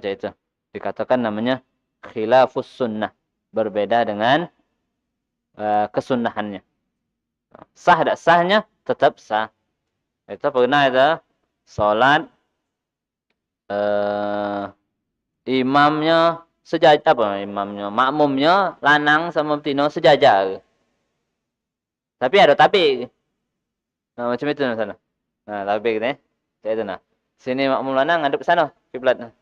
itu dikatakan namanya khilafus sunnah, berbeda dengan kesunnahannya. Sah tidak sahnya tetap sah. Itu pernah itu salat imamnya sejajar, apa imamnya, makmumnya lanang sama betina sejajar. Tapi ada tapi. Nah, macam itu sana. Nah, tapi gitu ya. Saya itu nah. Sini makmum lanang ngadep sana kiblatnya.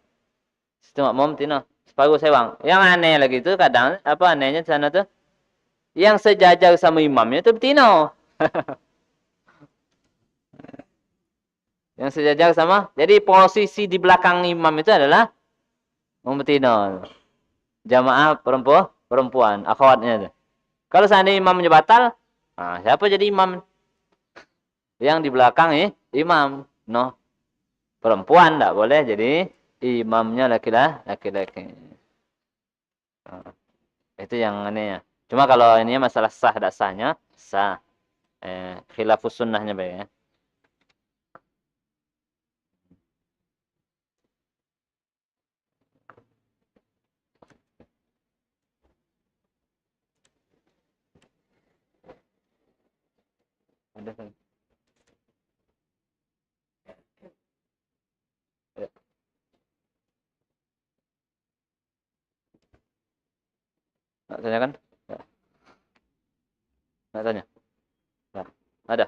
Situ makmum betina separuh sewang. Yang aneh lagi itu kadang apa anehnya di sana tuh yang sejajar sama imamnya itu betina. Yang sejajar sama. Jadi posisi di belakang imam itu adalah betina. Jamaah perempuan, akhwatnya itu. Kalau seandainya imamnya batal, nah, siapa jadi imam? Yang di belakang imam. No. Perempuan tidak boleh jadi imamnya laki-laki. Nah, itu yang aneh ya. Cuma kalau ini masalah sah tidak sahnya, sah. Khilafus sunnahnya baik ya. Ada kan? Ya. Nak tanya kan? Ya. Nak tanya? Ya. Ada.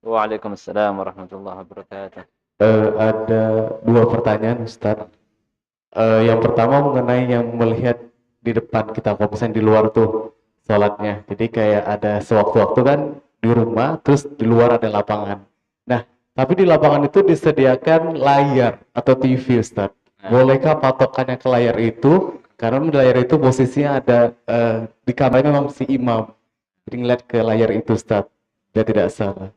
Waalaikumsalam warahmatullahi wabarakatuh. Ada dua pertanyaan Ustadz. Yang pertama mengenai yang melihat di depan kita, kalau misalnya di luar tuh sholatnya. Jadi kayak ada sewaktu-waktu kan di rumah, terus di luar ada lapangan. Nah, tapi di lapangan itu disediakan layar atau TV Ustadz. Bolehkah patokannya ke layar itu? Karena di layar itu posisinya ada di kamarnya memang si imam. Jadi ngeliat ke layar itu Ustadz. Dia tidak salah.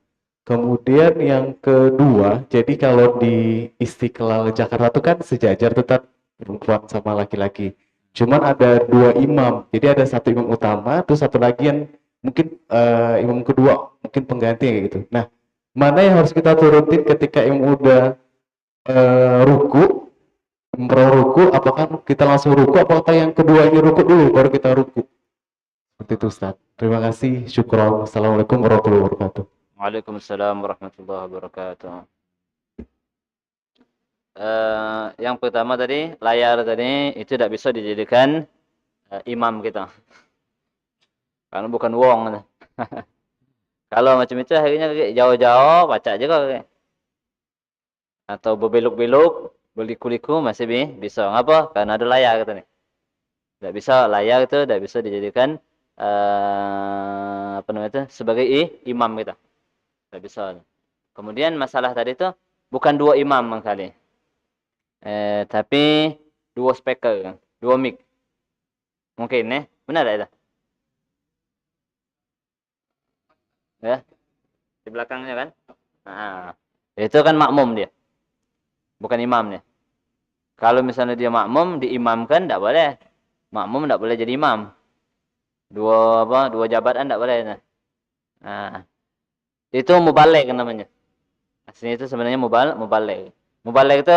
Kemudian yang kedua, jadi kalau di Istiqlal Jakarta itu kan sejajar tetap perempuan sama laki-laki. Cuman ada dua imam, jadi ada satu imam utama, terus satu lagi yang mungkin imam kedua, mungkin pengganti kayak gitu. Nah, mana yang harus kita turutin ketika imam udah ruku, mau ruku, apakah kita langsung ruku, apakah yang kedua ini ruku dulu, baru kita ruku? Seperti itu Ustaz. Terima kasih, syukron. Assalamualaikum warahmatullahi wabarakatuh. Waalaikumsalam warahmatullahi wabarakatuh. Yang pertama tadi, layar tadi itu tidak bisa dijadikan imam kita. Karena bukan wong. Kalau macam itu akhirnya jauh-jauh baca juga. Atau berbelok-belok, berliku-liku masih bisa. Ngapa? Karena ada layar kata nih. Tidak bisa, layar itu tidak bisa dijadikan apa namanya itu sebagai imam kita. Tidak bisa. Kemudian masalah tadi itu bukan dua imam kali. Tapi dua speaker, dua mic. Mungkin benar tak itu? Ya, di belakangnya kan? Nah, itu kan makmum dia. Bukan imam dia. Kalau misalnya dia makmum, diimamkan tidak boleh. Makmum tidak boleh jadi imam. Dua jabatan tidak boleh. Nah, itu mubalik namanya. Aslinya itu sebenarnya mubalik. Mubalik itu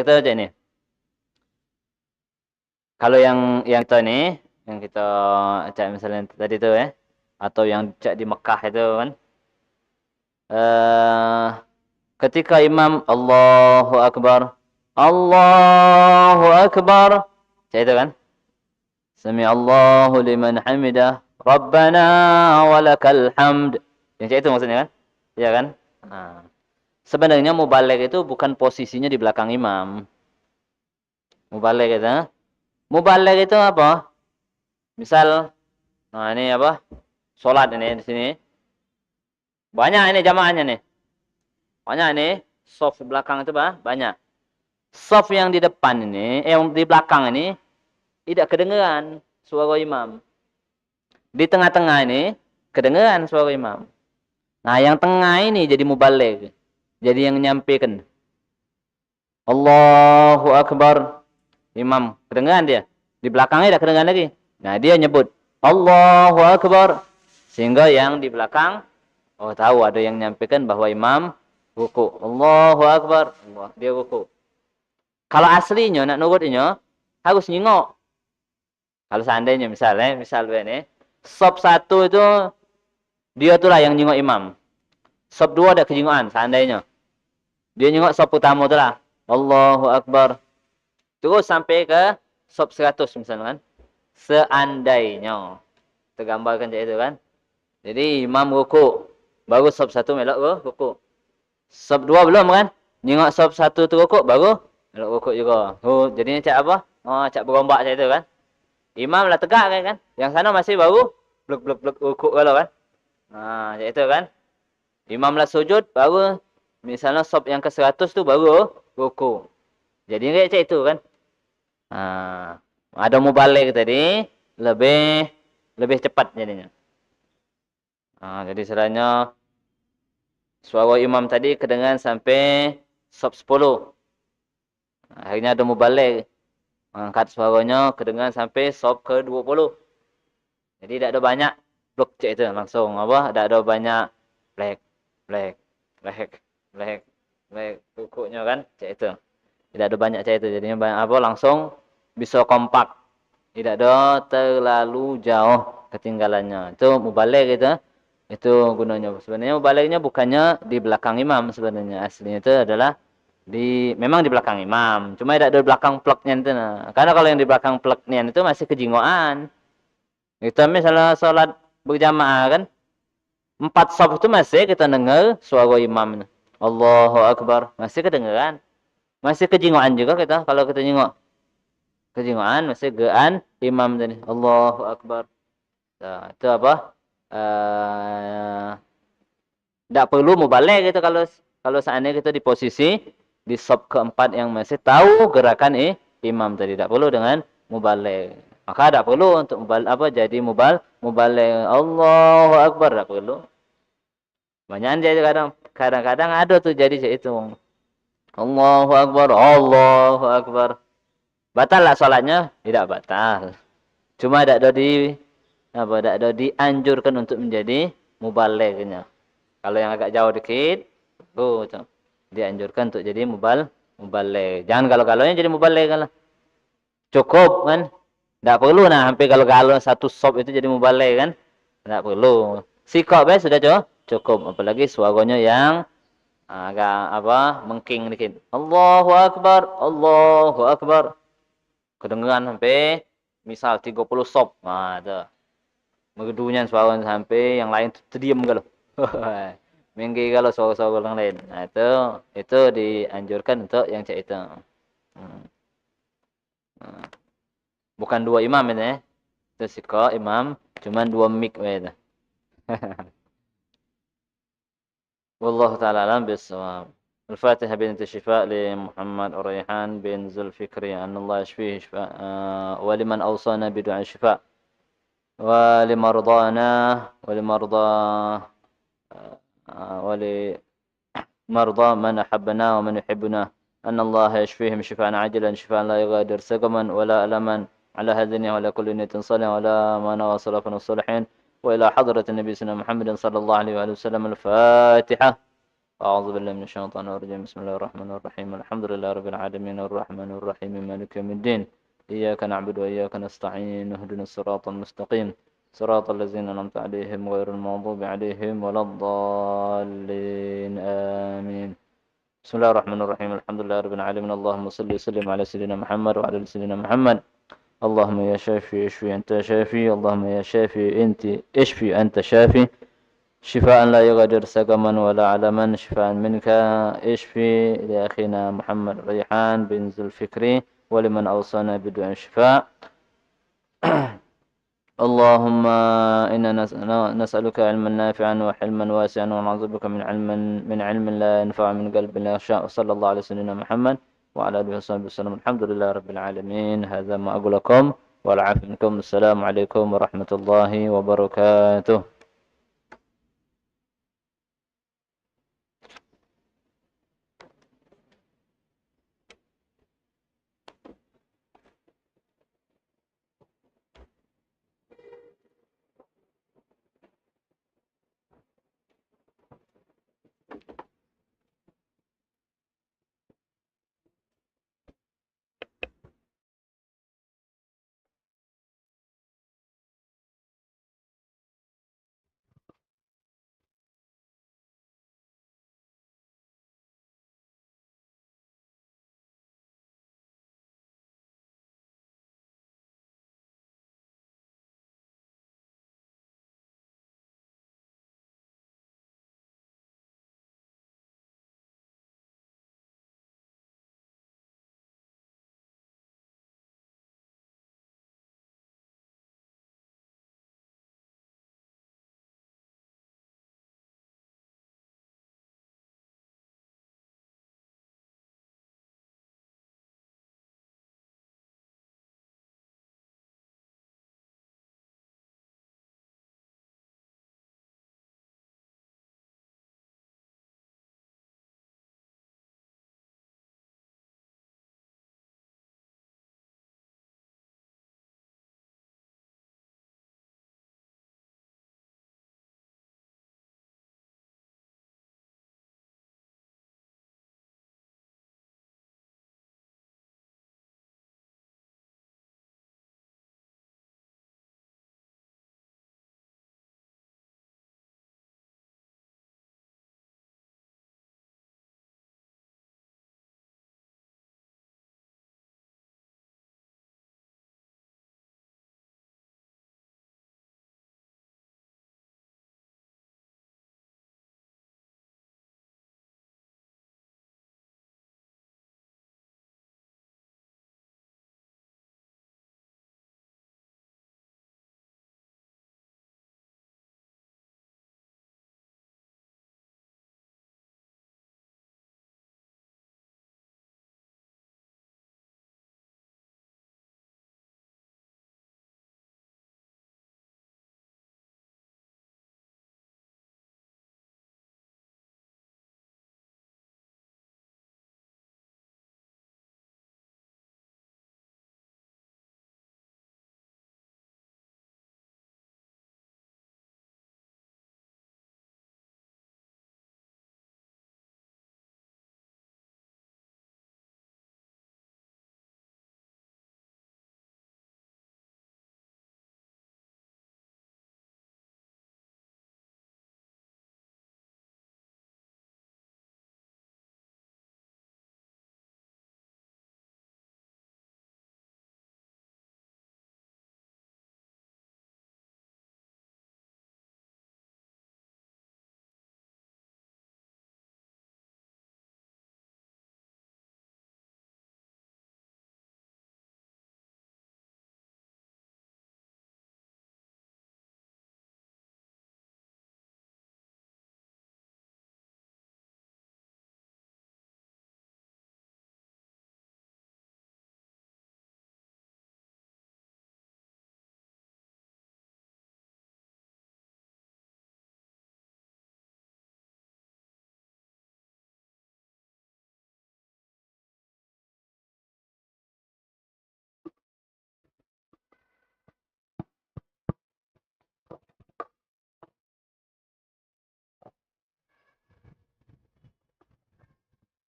aja ini. Kalau yang kita ini, yang kita cak misalnya tadi itu atau yang cak di Mekah itu kan, ketika imam Allahu Akbar, cak itu kan, Sami Allahu liman hamidah, Rabbana walakal hamd. Yang cak itu maksudnya kan, iya kan? Nah, sebenarnya mubalik itu bukan posisinya di belakang imam. Mubalik itu apa? Misal, nah ini apa? Sholat ini di sini. Banyak ini jamaahnya nih. Banyak ini. Soft belakang itu banyak. Soft yang di depan ini, yang di belakang ini, tidak kedengeran suara imam. Di tengah-tengah ini, kedengeran suara imam. Nah, yang tengah ini jadi mubalik. Jadi yang nyampaikan. Allahu Akbar. Imam, kedengeran dia. Di belakangnya tidak kedengeran lagi. Nah, dia nyebut Allahu Akbar. Sehingga yang di belakang tahu ada yang nyampaikan bahwa imam ruku. Allahu Akbar. Allah, dia ruku. Kalau aslinya nak nurutnya harus nyengok. Kalau seandainya misal ini, sop satu itu dia itulah yang nyengok imam. Sop dua ada kejengokan seandainya. Dia nyengok sop utama itulah. Allahu Akbar. Terus sampai ke sop 100 misalnya kan. Seandainya. Tergambarkan macam itu kan. Jadi imam ruku. Baru sop satu melok ruku. Sop dua belum kan? Nyengok sop satu tu ruku baru melok ruku juga. Oh, jadinya cak apa? Oh, cak berombak macam itu kan. Imam lah tegak kan. Yang sana masih baru blek ruku kalau kan. Nah, macam itu kan. Imam lah sujud baru misalnya sop yang ke 100 tu baru ruku. Jadi kayak macam itu kan. Ada mubalik tadi lebih cepat jadinya. Jadi istilahnya suara imam tadi kedengaran sampai sop 10. Akhirnya ada mubalik. Angkat suaranya kedengaran sampai sop ke 20. Jadi tidak ada banyak blok cek itu langsung apa? Tidak ada banyak black rukuknya kan cek itu. Tidak ada banyak cek itu. Jadinya banyak apa? Langsung bisa kompak. Tidak ada terlalu jauh ketinggalannya. Itu mubalik gitu. Itu gunanya. Sebenarnya mubaliknya bukannya di belakang imam sebenarnya. Aslinya itu adalah memang di belakang imam. Cuma tidak ada di belakang pleknya itu. Nah. Karena kalau yang di belakang pleknya itu masih kejingoan. Kita misalnya sholat berjamaah kan. 4 shaf itu masih kita dengar suara imam. Allahu Akbar. Masih kedengaran. Masih kejingoan juga kita. Kalau kita jingok. Kejingoan masih gean imam tadi. Allahu Akbar. Nah, itu apa? Tidak perlu mubalik gitu kalau seandainya kita di posisi di sop keempat yang masih tahu gerakan imam tadi. Tidak perlu dengan mubalik. Maka tidak perlu untuk jadi mubalik. Allahu Akbar tidak perlu. Banyak jadi kadang-kadang ada tuh jadi itu. Allahu Akbar, Allahu Akbar. Batal lah salatnya? Tidak batal. Cuma tidak ada dianjurkan untuk menjadi mubalignya. Kalau yang agak jauh dikit, dianjurkan untuk jadi mubalig. Jangan kalau-galanya jadi mubalig kan. Cukup kan? Tidak perlu hampir kalau satu sop itu jadi mubalig kan? Tidak perlu. Sikap sudah cukup. Apalagi suaranya yang agak mengking dikit. Allahu Akbar, Allahu Akbar. Kedengaran sampai misal 30 sop. Itu. Merdunya suara sampai yang lain terdiam kalau. Minggi kalau suara-suara yang lain. Nah, itu dianjurkan untuk yang cek itu. Bukan 2 imam itu ya. Itu siko imam, cuman 2 mic itu. Wallahu ta'ala alam bisawab. الفاتحة بنت الشفاء لمحمد الريحان بن ذوالفكري أن الله يشفيه شفاء ولمن أوصانا بدعاء الشفاء ولمرضانا ولمرضى من أحبنا ومن يحبنا أن الله يشفيهم شفاء عاجلا شفاء لا يغادر سقما ولا ألما على هذين ولا كل نية صالحة ولا ما نوى صلافنا الصالحين وإلى حضرة النبي سيدنا محمد صلى الله عليه وآله وسلم. الفاتحة. أعوذ بالله من الشيطان الرجيم. بسم الله الرحمن الرحيم. الحمد لله رب العالمين الرحمن الرحيم مالك يوم الدين. إياك نعبد وإياك نستعين اهدنا الصراط المستقيم صراط الذين أنعمت عليهم غير المغضوب عليهم ولا الضالين آمين. بسم الله الرحمن الرحيم. الحمد لله رب العالمين اللهم صل وسلم على سيدنا محمد وعلى سيدنا محمد. اللهم يا شافي اشفي أنت شافي. اللهم يا شافي أنت اشفي أنت شافي. شفاء لا يغادر سقما ولا علما شفاء منك اشفي لأخينا محمد ريحان بن ذوالفكري ولمن أوصانا بدعاء الشفاء. اللهم إنا نسألك علما نافعا وحلما واسعا ونعوذ بك من علم لا ينفع من قلب لا يخشع. وصلى الله على سيدنا محمد وعلى آله وصحبه وسلم. الحمد لله رب العالمين. هذا ما أقول لكم والعافية منكم. السلام عليكم ورحمة الله وبركاته.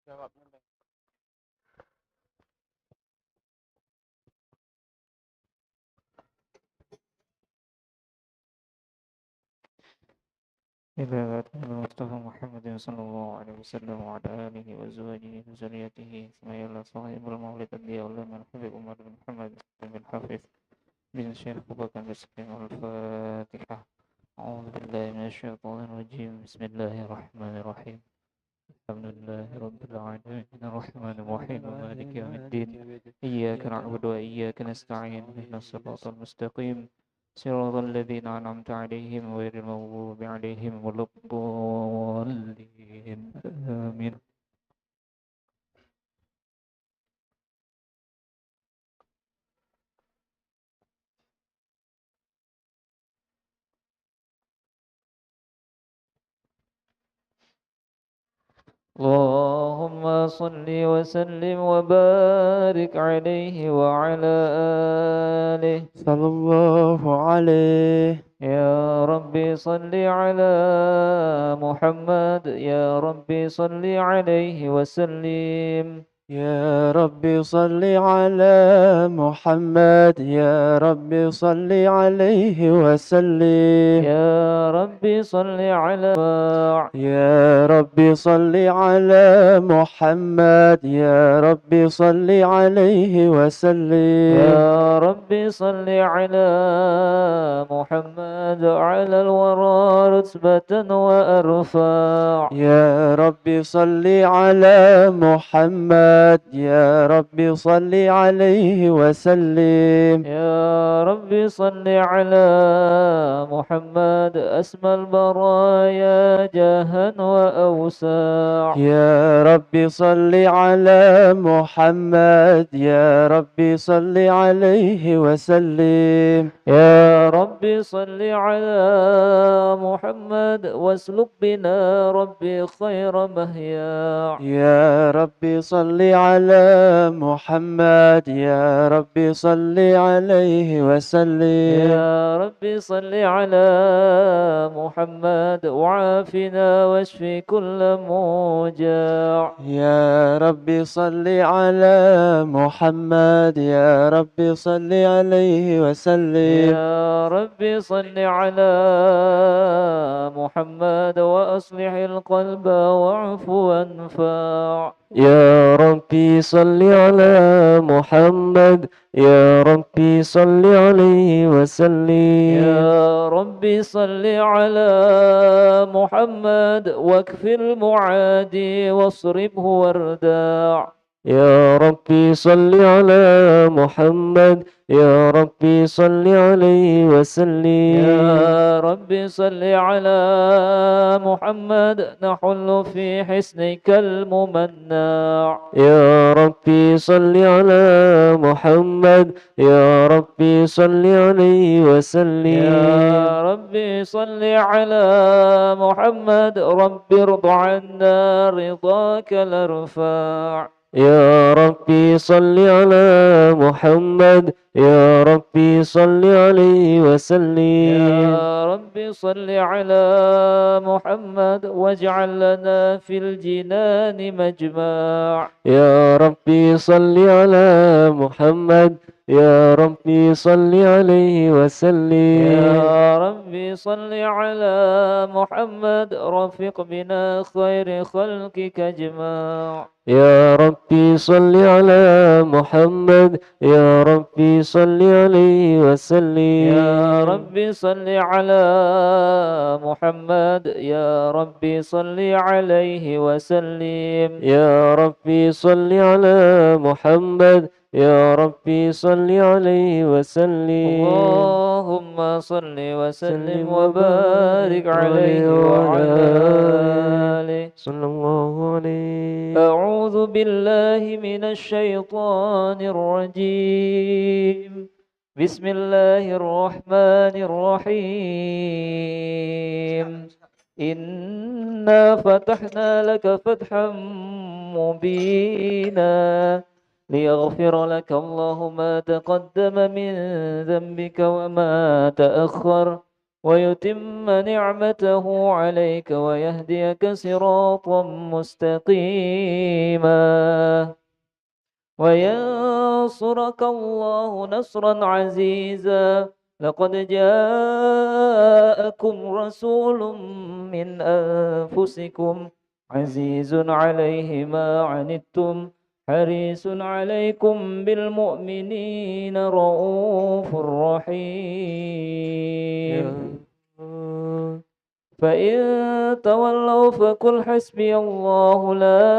إلى المصطفى محمد صلى الله عليه وسلم وعلى آله وأزواجه وذريته ثم إلى صاحب المولد الضياء من الحبيب عمر بن محمد بن حافظ بن الشيخ أبو بكر الصديق. الفاتحة. أعوذ بالله من الشيطان الرجيم. بسم الله الرحمن الرحيم. الحمد لله رب العالمين الرحمن الرحيم مالك يوم الدين. إياك نعبد وإياك نستعين اهدنا الصراط المستقيم صراط الذين أنعمت عليهم غير المغضوب عليهم ولا الضالين آمين. اللهم صل وسلم وبارك عليه وعلى آله صلى الله عليه. يا ربي صل على محمد يا ربي صل عليه وسلم يا ربي صل على محمد يا ربي صل عليه وسلم. يا ربي صل على يا ربي صل على محمد يا ربي صل عليه وسلم. يا ربي صل على محمد على الورى رتبة وأرفع. يا ربي صل على محمد يا ربي صل عليه وسلم. يا ربي صل على محمد أسمى البرايا جاها وأوسع. يا ربي صل على محمد يا ربي صل عليه وسلم. يا ربي صل على محمد واسلك بنا ربي خير مهيا. يا ربي صل على محمد يا ربي صل عليه وسلم. يا ربي صل على محمد وعافنا واشفي كل موجع. يا ربي صل على محمد يا ربي صل عليه وسلم. يا ربي صل على محمد وأصلح القلب واعف وانفع. يا ربي صل على محمد يا ربي صل عليه وسلم. يا ربي صل على محمد واكفر المعادي واصرفه وارداع. يا ربي صل على محمد يا ربي صل عليه وسلم. يا ربي صل على محمد نحل في حسنك الممنع. يا ربي صل على محمد يا ربي صل عليه وسلم. يا ربي صل على محمد رب ارض عنا رضاك الارفع. يا ربي صل على محمد يا ربي صل عليه وسلم. يا ربي صل على محمد واجعل لنا في الجنان مجمع. يا ربي صل على محمد يا ربي صل عليه وسلم. يا ربي صل على محمد رفق بنا خير خلقك اجمع. يا ربي صل على محمد يا ربي صل عليه وسلم. يا ربي صل على محمد يا ربي صل عليه وسلم. يا ربي صل على محمد يا ربي صل عليه وسلم. اللهم صل وسلم وبارك عليه وعلى آله صلى الله عليه. أعوذ بالله من الشيطان الرجيم. بسم الله الرحمن الرحيم. إنا فتحنا لك فتحا مبينا ليغفر لك الله ما تقدم من ذنبك وما تأخر ويتم نعمته عليك ويهديك صراطا مستقيما وينصرك الله نصرا عزيزا لقد جاءكم رسول من أنفسكم عزيز عليه ما عنتم حريص عليكم بالمؤمنين رؤوف رحيم فإن تولوا فقل حسبي الله لا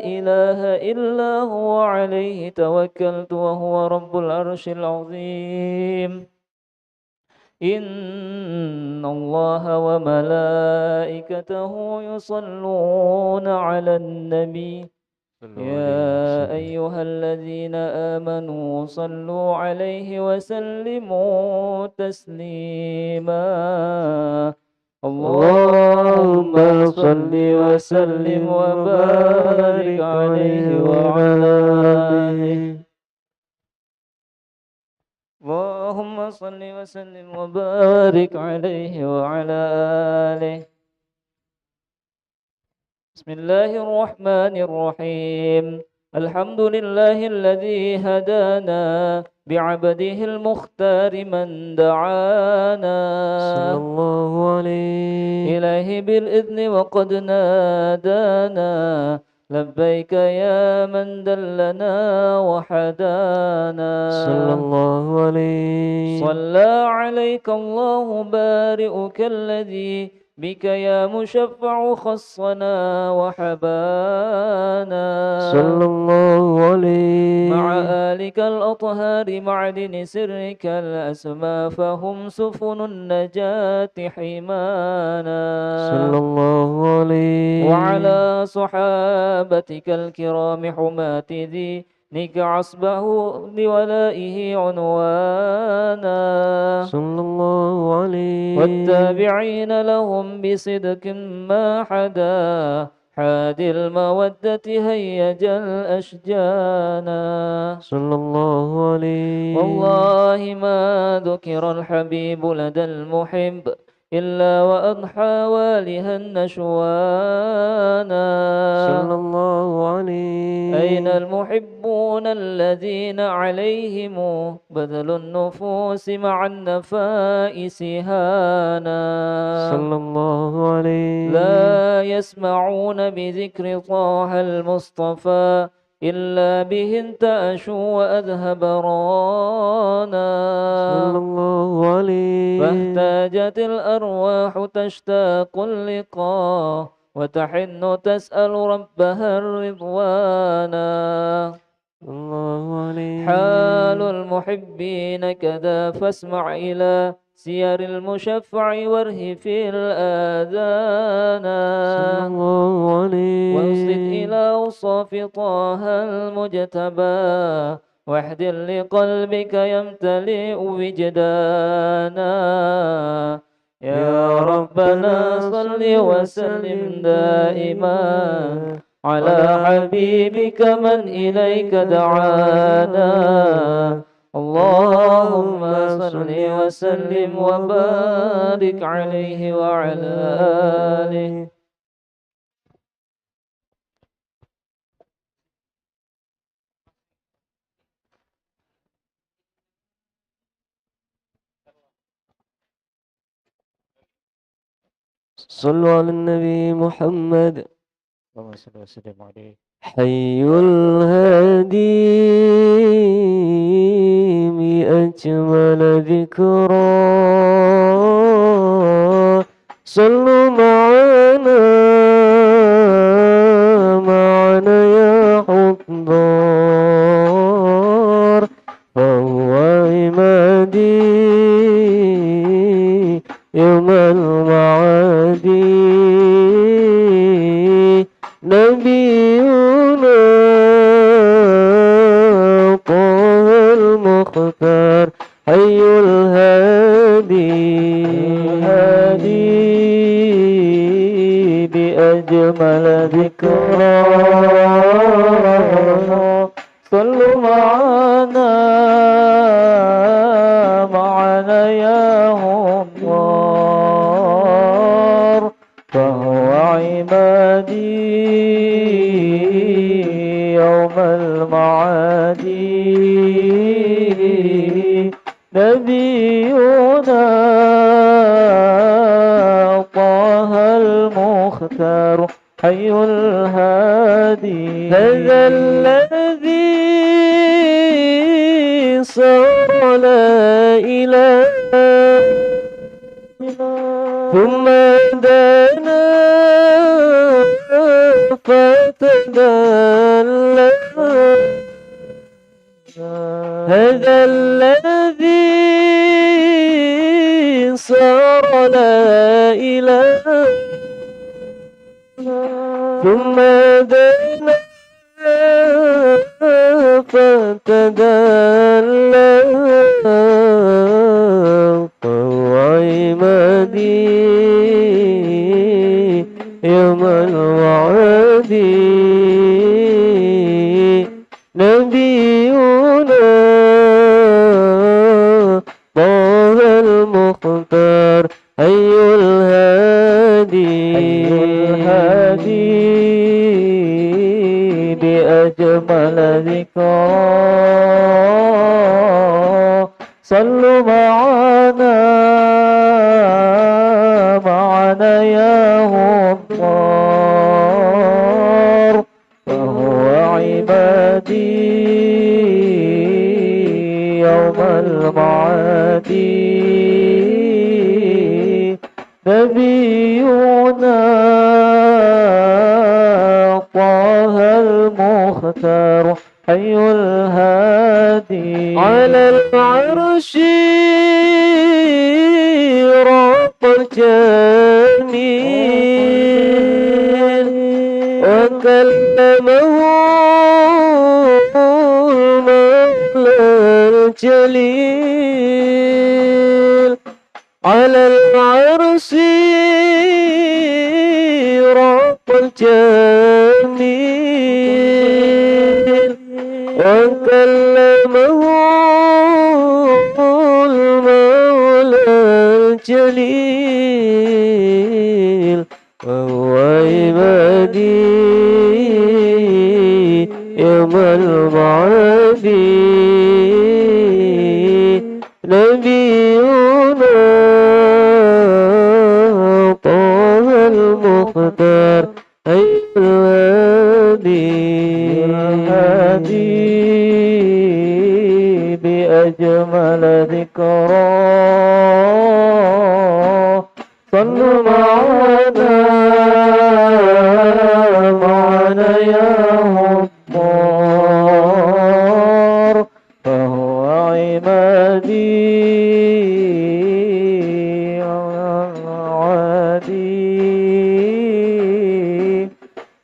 إله إلا هو عليه توكلت وهو رب العرش العظيم إن الله وملائكته يصلون على النبي يا أيها الذين آمنوا صلوا عليه وسلموا تسليما اللهم صل وسلم وبارك عليه وعلى آله اللهم صل وسلم وبارك عليه وعلى آله بسم الله الرحمن الرحيم الحمد لله الذي هدانا بعبده المختار من دعانا صلى الله عليه إليه بالإذن وقد نادانا لبيك يا من دلنا وحدانا صلى الله عليه صلى عليك الله بارئك الذي بك يا مشفع خصنا وحبانا صلى الله عليه مع آلك الأطهار معدن سرك الأسمى فهم سفن النجاة حمانا صلى الله عليه وعلى صحابتك الكرام حماة دينك عصبه لولائه عنوانا صلى الله عليه والتابعين لهم بصدق ما حدا حادي المودة هيج الأشجانا صلى الله عليه والله ما ذكر الحبيب لدى المحب إلا وأضحى والها نشوانا صلى الله عليه أين المحبون الذين عليهم بذل النفوس مع النفائس هانا صلى الله عليه لا يسمعون بذكر طه المصطفى إلا به انتأشوا وأذهب رانا صلى الله عليه فاحتاجت الأرواح تشتاق اللقاء وتحن تسأل ربها الرضوانا الله عليه حال المحبين كذا فاسمع إلى سير المشفع واره في الآذان صلى الله عليه وانصت إلى أوصاف طه المجتبى واحذر لقلبك يمتلئ وجدانا يا ربنا صل وسلم دائما على حبيبك من إليك دعانا اللهم صل وسلم وبارك عليه وعلى آله صلوا على النبي محمد اللهم صل وسلم عليه حي الهادي بأجمل ذكرى صلوا معنا يا حضار فهو عمادي يوم المعادي نبينا طه المختار حي الهادي بأجمل ذكرى صلوا معنا يا يوم المعاد نبينا طه المختار حي الهادي هذا الذي صار لا إله ثم دنا فتدلى هذا الذي صار لا إله ثم دنا فتدلى فهو عمادي يوم الوعد نبينا طه المختار حي الهادي بأجمل ذكرى صلوا معنا يا غفار فهو عبادي يوم المعاد نبينا طه المختار حي الهادي على العرش رب الجميل وكلمه المولى الجليل على العرش رب الجميل وكلمه المولى الجليل وهو عبادي يوم المعاد نبينا طه المختار حي الهادي بأجمل ذكرى صلوا معنا يا غفار فهو عمادي عادي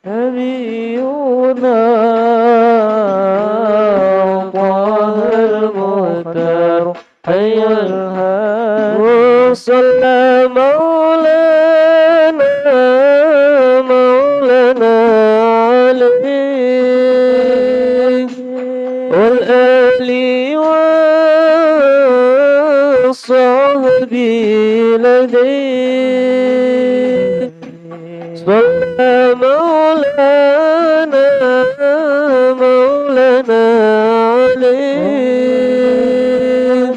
نبينا طه المختار حي الهادي وصلى مولانا عليه والآل والصحب لديه صلى مولانا عليه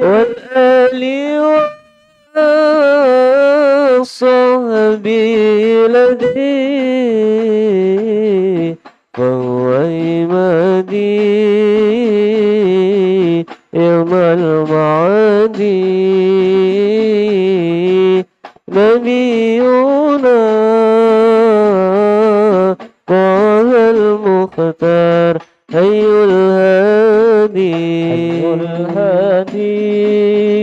والآل والصحب لديه فهو عمادي يوم المعاد نبينا طه المختار حي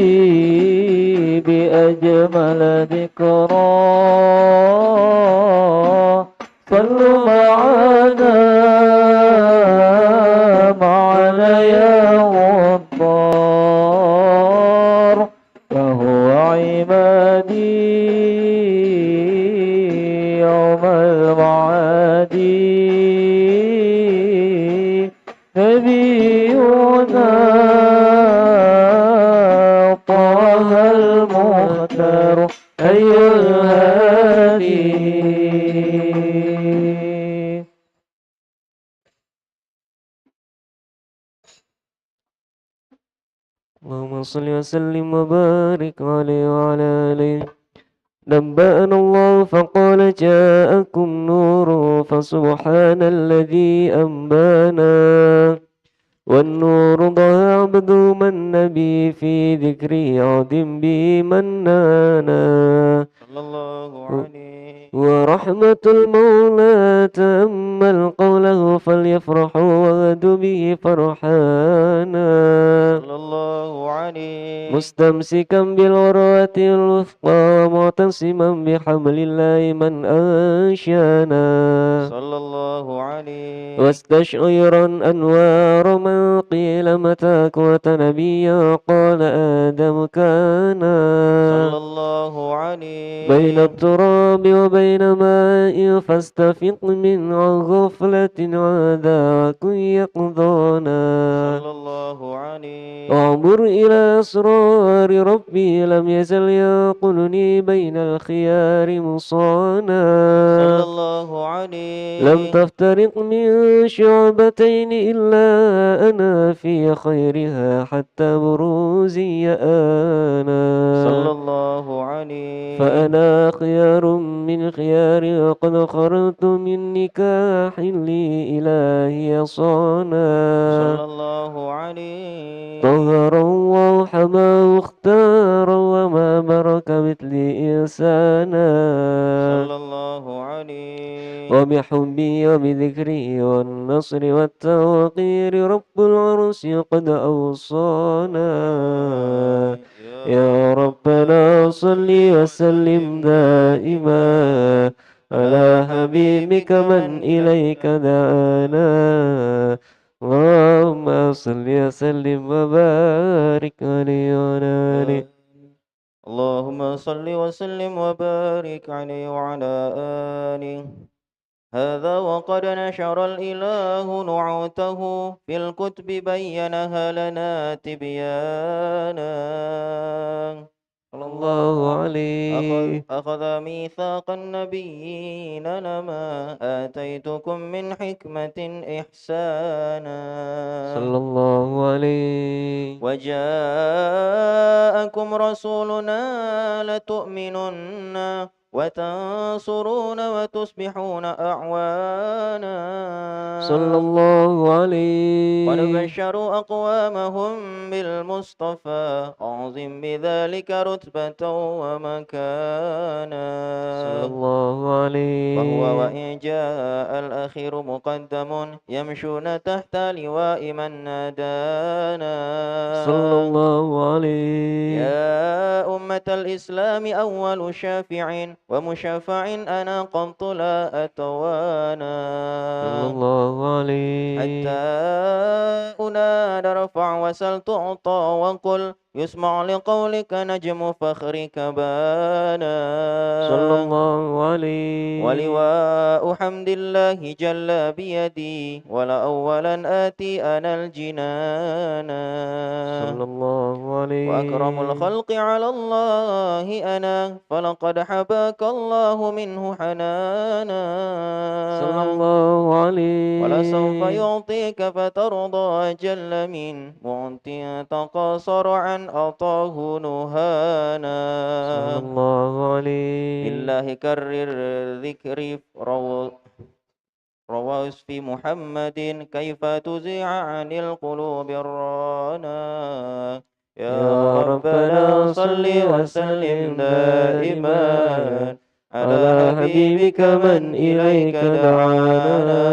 الهادي بأجمل ذكرى صلوا معنا يا غفار فهو عمادي يوم المعاد نبينا طه المختار حي الهادي اللهم صل وسلم وبارك عليه وعلى آله. نبأنا الله فقال جاءكم نور فسبحان الذي أنبانا والنور ضاع عبد من نبي في ذكري عظم به منانا صلى الله عليه ورحمة المولى تأمل قوله فليفرحوا وغدوا به فرحانا صلى الله عليه مستمسكا بالعروة الوثقى معتصما بحبل الله من أنشانا صلى الله عليه واستشعرا أنوار من قيل متى كنت نبيا قال آدم كان صلى الله عليه بين التراب وبين ماء فاستفق من عن غفلة عادا وكن يقظانا صلى الله عليه وعبر إلى أسرار ربي لم يزل ينقلني بين الخيار مصانا صلى الله عليه لم تفترق من شعبتين إلا أنا في خيرها حتى بروزي أنا صلى الله عليه فأنا خيار من خيار وقد خرجت من نكاح لي إلهي صانا صلى الله عليه طهرا وحما واختارا وما برك مثلي إنسانا صلى الله عليه وبحبي وبذكري والنصر والتوقير رب العرش قد أوصانا يا ربنا صل وسلم دائما على حبيبك من إليك دعانا اللهم صل وسلم وبارك عليه وعلى آله. اللهم صل وسلم وبارك عليه وعلى آله. هذا وقد نشر الإله نعوته في الكتب بينها لنا تبيانا صلى الله عليه. أخذ ميثاق النبيين لما آتيتكم من حكمة إحسانا صلى الله عليه. وجاءكم رسولنا لتؤمنن وتنصرون وتصبحون أعوانا صلى الله عليه. ونبشر أقوامهم بالمصطفى أعظم بذلك رتبة ومكانا صلى الله عليه. وهو وإن جاء الأخير مقدم يمشون تحت لواء من نادانا صلى الله عليه. يا أمة الإسلام أول شافع ومشفع أنا قد لا أتوانا صلى الله عليه. حتى أنادى ارفع وسل تعطى وقل يسمع لقولك نجم فخرك بانا صلى الله عليه. ولواء حمد الله جل بيدي ولا أولا آتي أنا الجنانا صلى الله عليه. وأكرم الخلق على الله أنا فلقد حباك الله منه حنانا صلى الله عليه. ولسوف يعطيك فترضى جل من معطي تقاصر عن أعطاه نهانا صلى الله عليه. بالله كرر ذكري رواسف محمد كيف تزيع عن القلوب الرانا يا ربنا صل وسلم دائما على حبيبك من إليك دعانا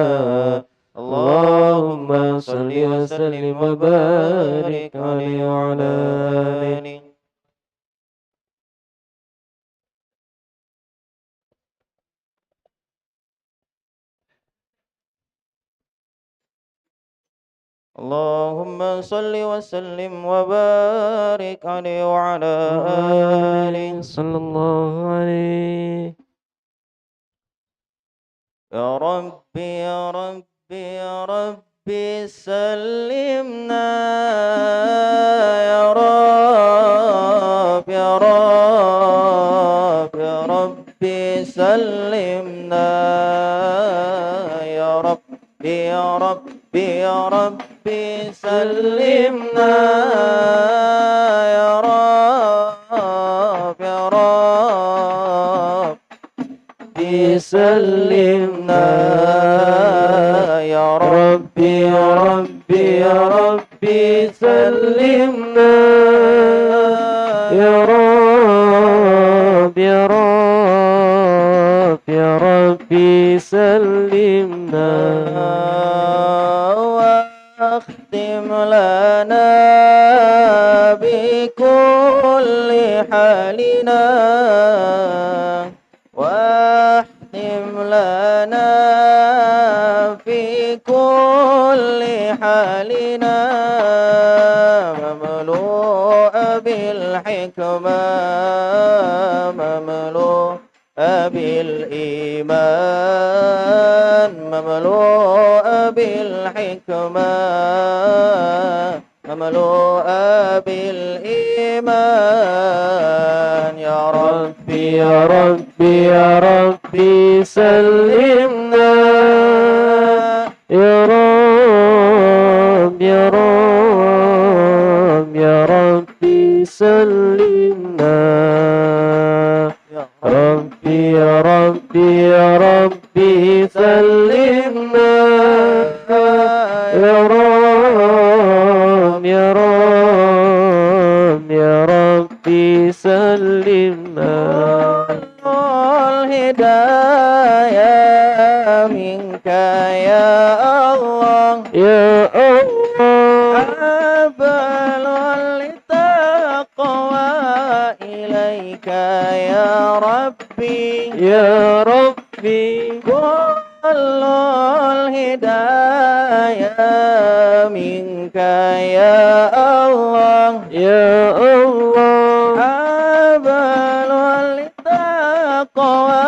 اللهم صل وسلم وبارك عليه وعلى آله. اللهم صل وسلم وبارك عليه وعلى آله. صلى الله عليه. يا ربي يا ربي يا ربي سلمنا يا رب يا رب يا ربي سلمنا يا ربي يا رب يا ربي سلمنا يا رب يا ربي سلمنا يا ربي يا ربي يا ربي سلمنا يا رب يا رب يا ربي سلمنا واختم لنا بكل حالنا واختم لنا في كل حالنا مملوء بالحكمة مملوء بالإيمان مملوء بالحكمة مملوء بالإيمان يا ربي يا ربي يا ربي سلمنا يا رب يا رب يا ربي سلمنا ربي يا ربي يا ربي سلمنا يا رب يا رب يا ربي سلمنا الهداية منك يا الله يا الله أبل للتقوى إليك يا ربي يا ربي كل الهداية منك يا الله يا الله أبل للتقوى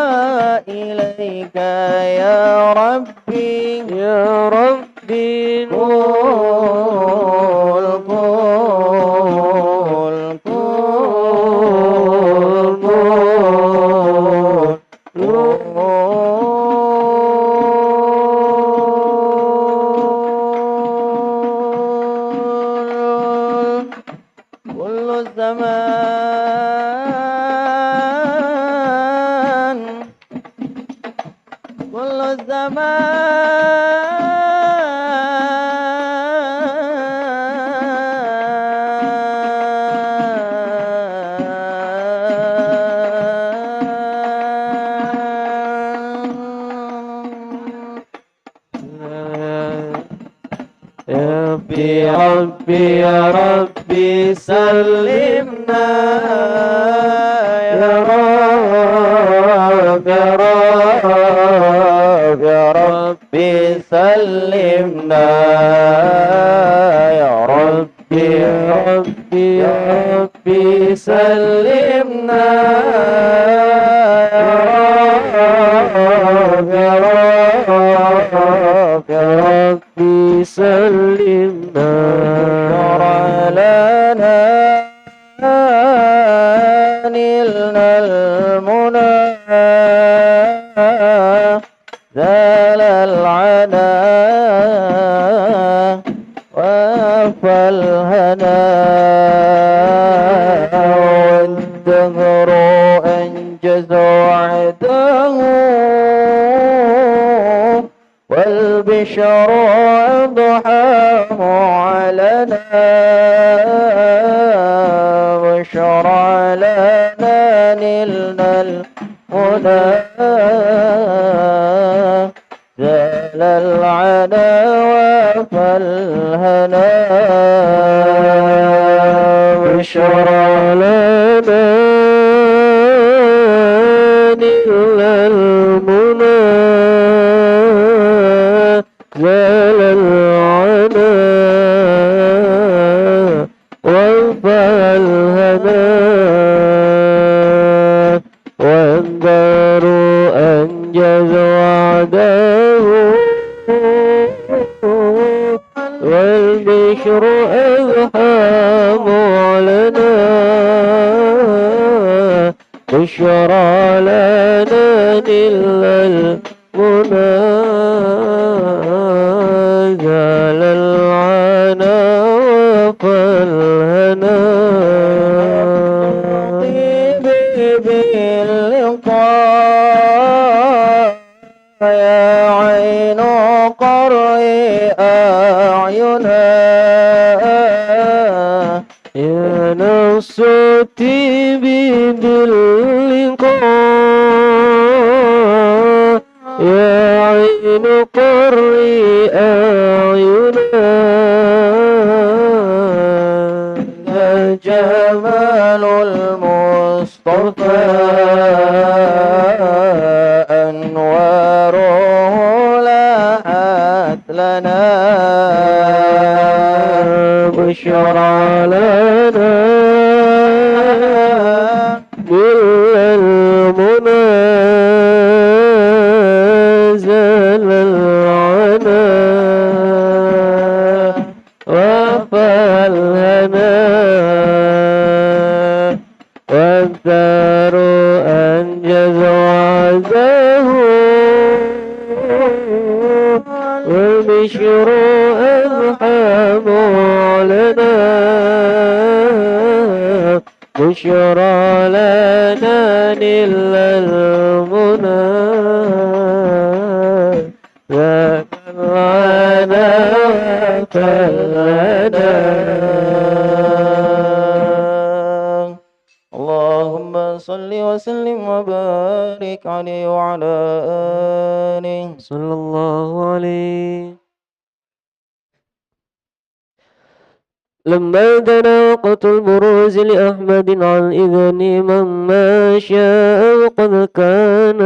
إليك يا ربي يا ربي قول قول قول قول كل الزمان كل يا ربي يا ربي سلمنا يا رب يا رب يا ربي سلمنا يا ربي يا ربي يا ربي سلمنا يا رب يا رب يا ربي سلمنا شرع لنا نلنا المنى زال العنا وفى الهنا والدهر أنجز وعده والبشر أضحاه علنا وشرع لنا نلنا المنى زال العنا وفى الهنا وشرع لنا نلنا المنى زال العنا وفى الهنا والدار أنجز وعده والبشر أزحام علنا بشرى لنا نلنا المنى قري أعينا يا نفس تيبي باللقاء يا عين قري أعينا يا جمال المصطفى أنواره لاحت لنا بشرى لنا كل المنى زال العنا وفالهنا والدار أنجز وعزاه والبشر أزحم علنا بشرى لنا نل المنى ذاك العنا وفلنا اللهم صل وسلم وبارك عليه وعلى آله. صلى الله عليه. لما دنا وقت البروز لأحمد عن إذن من ما شاء وقد كان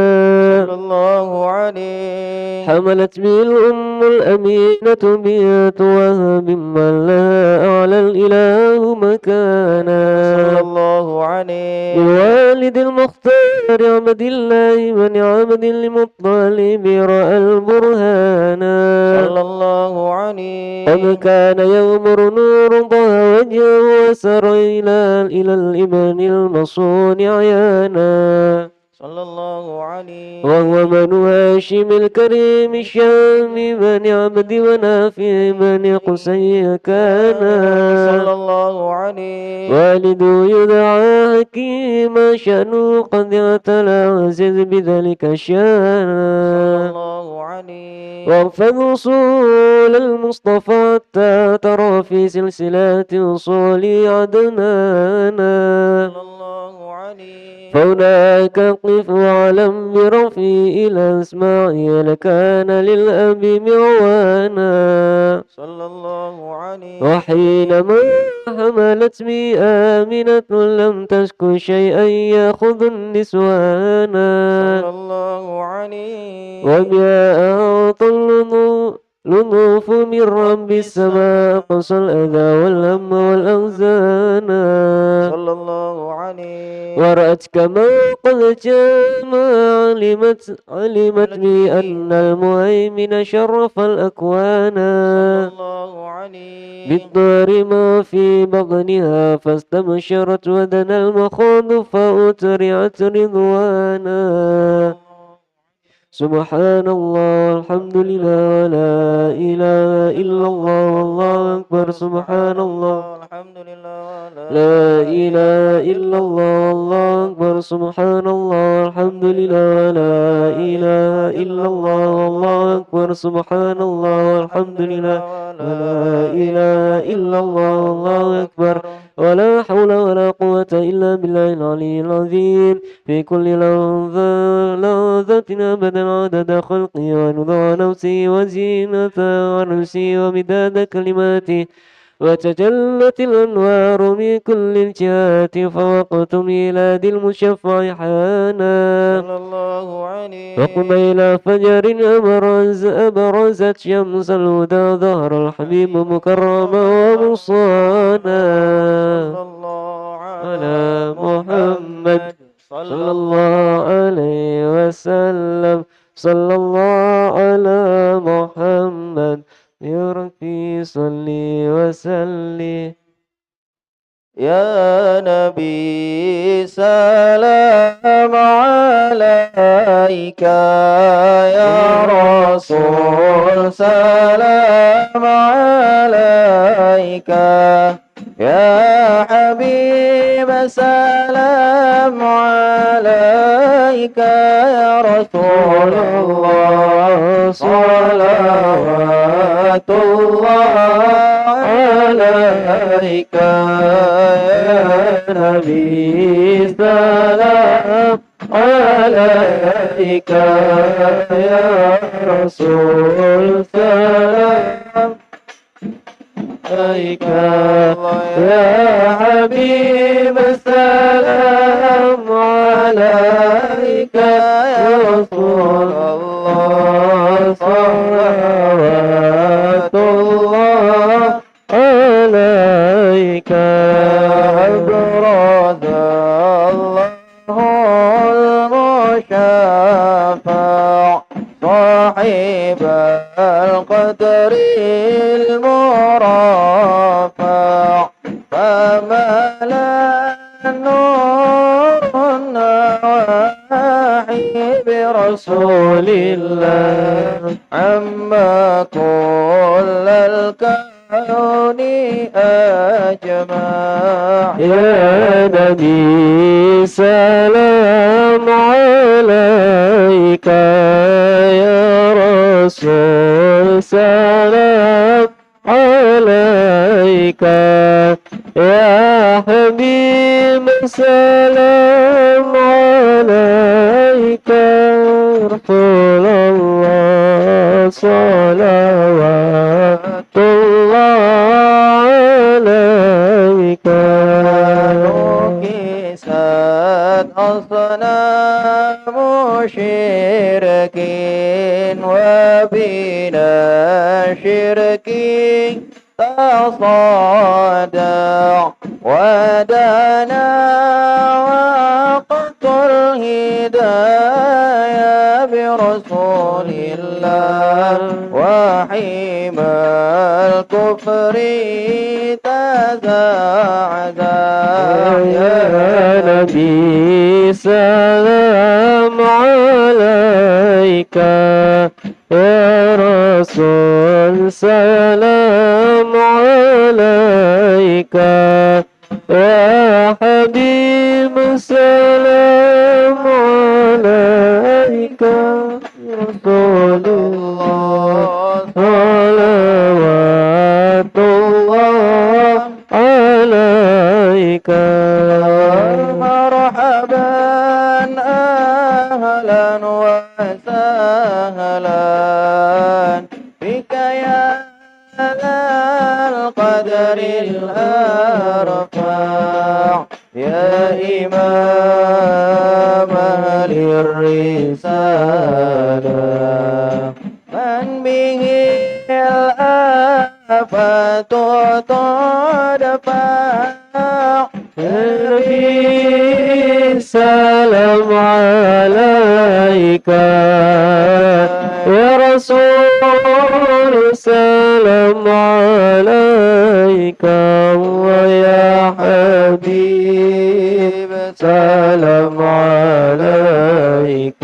صلى الله عليه. حملت به الأم الأمينة بنت وهب من لها أعلى الإله مكانا صلى الله عليه. للوالد المختار عمد الله من عمد لمطلب رأى البرهانا صلى الله عليه. قد كان يغمر نور ضاء وجهه وسر إلى الإيمان المصون عيانا صلى الله عليه. وهو بنو هاشم الكريم الشامي بني عبد ونافع بني قصي كان صلى الله عليه. والده يدعى حكيما شأنه قد اعتلى عزيز بذلك صلى الشان الله عليه. واغفظ وصول المصطفى حتى ترى في سلسلات وصول عدنانا صلى الله عليه. فهناك قف واعلم برفي إلى إسماعيل كان للأب معوانا صلى الله عليه. وحينما حملت بي آمنة لم تشك شيئا يأخذ النسوانا صلى الله عليه. وبها أعطى لطوف من رب السماء قصى الأذى والهم والأحزان صلى الله عليه. ورأت كما قد جاء علمت بأن المهيمن شرف الأكوان صلى الله عليه. بالدار ما في بطنها فاستبشرت ودنا المخاض فأترعت رضوانا سبحان الله والحمد لله ولا إله إلا الله والله أكبر سبحان الله الحمد لله لا إله إلا الله والله أكبر سبحان الله والحمد لله ولا إله إلا الله والله أكبر سبحان الله والحمد لله ولا إله إلا الله والله أكبر ولا حول ولا قوة إلا بالله العلي العظيم في كل لحظة أبدا عدد خلقي ونضع نفسي وزينة عرشي ومداد كلماتي وتجلت الأنوار من كل الجهات فوقت ميلاد المشفع حانا صلى الله عليه. وقبيل فجر أبرزت شمس الهدى ظهر الحبيب مكرما ومصانا صلى الله على محمد صلى الله عليه وسلم صلى الله على محمد يا ربي صلي وسلم يا نبي سلام عليك يا رسول سلام عليك يا حبيب سلام عليك يا رسول الله صلوات الله عليك يا نبي سلام عليك يا رسول سلام عليك يا حبيب السلام عليك يا رسول الله صلوات الله عليك أبرز الله المشفع صاحب القدر المرفع فملا النور النواحي برسول الله عما كل الكون أجمع يا نبي سلام عليك يا رسول سلام عليك يا حبيب سلام عليك رسول الله صلوات الله عليك نكست أصنام شركين وبنا شركين تصادع ودنا وقت الهداية برسول الله وحيم الكفر تزعزع يا نبي سلام عليك يا رسول سلام عليك يا حبيب سلام عليك يا رسول الله صلوات الله عليك مرحبا أهلا وسهلا بك يا ذا القدر الأرفع يا إمام أهل الرسالة من به الآفات تدفع نبي سلام عليك يا رسول سلام عليك ويا حبيب سلام عليك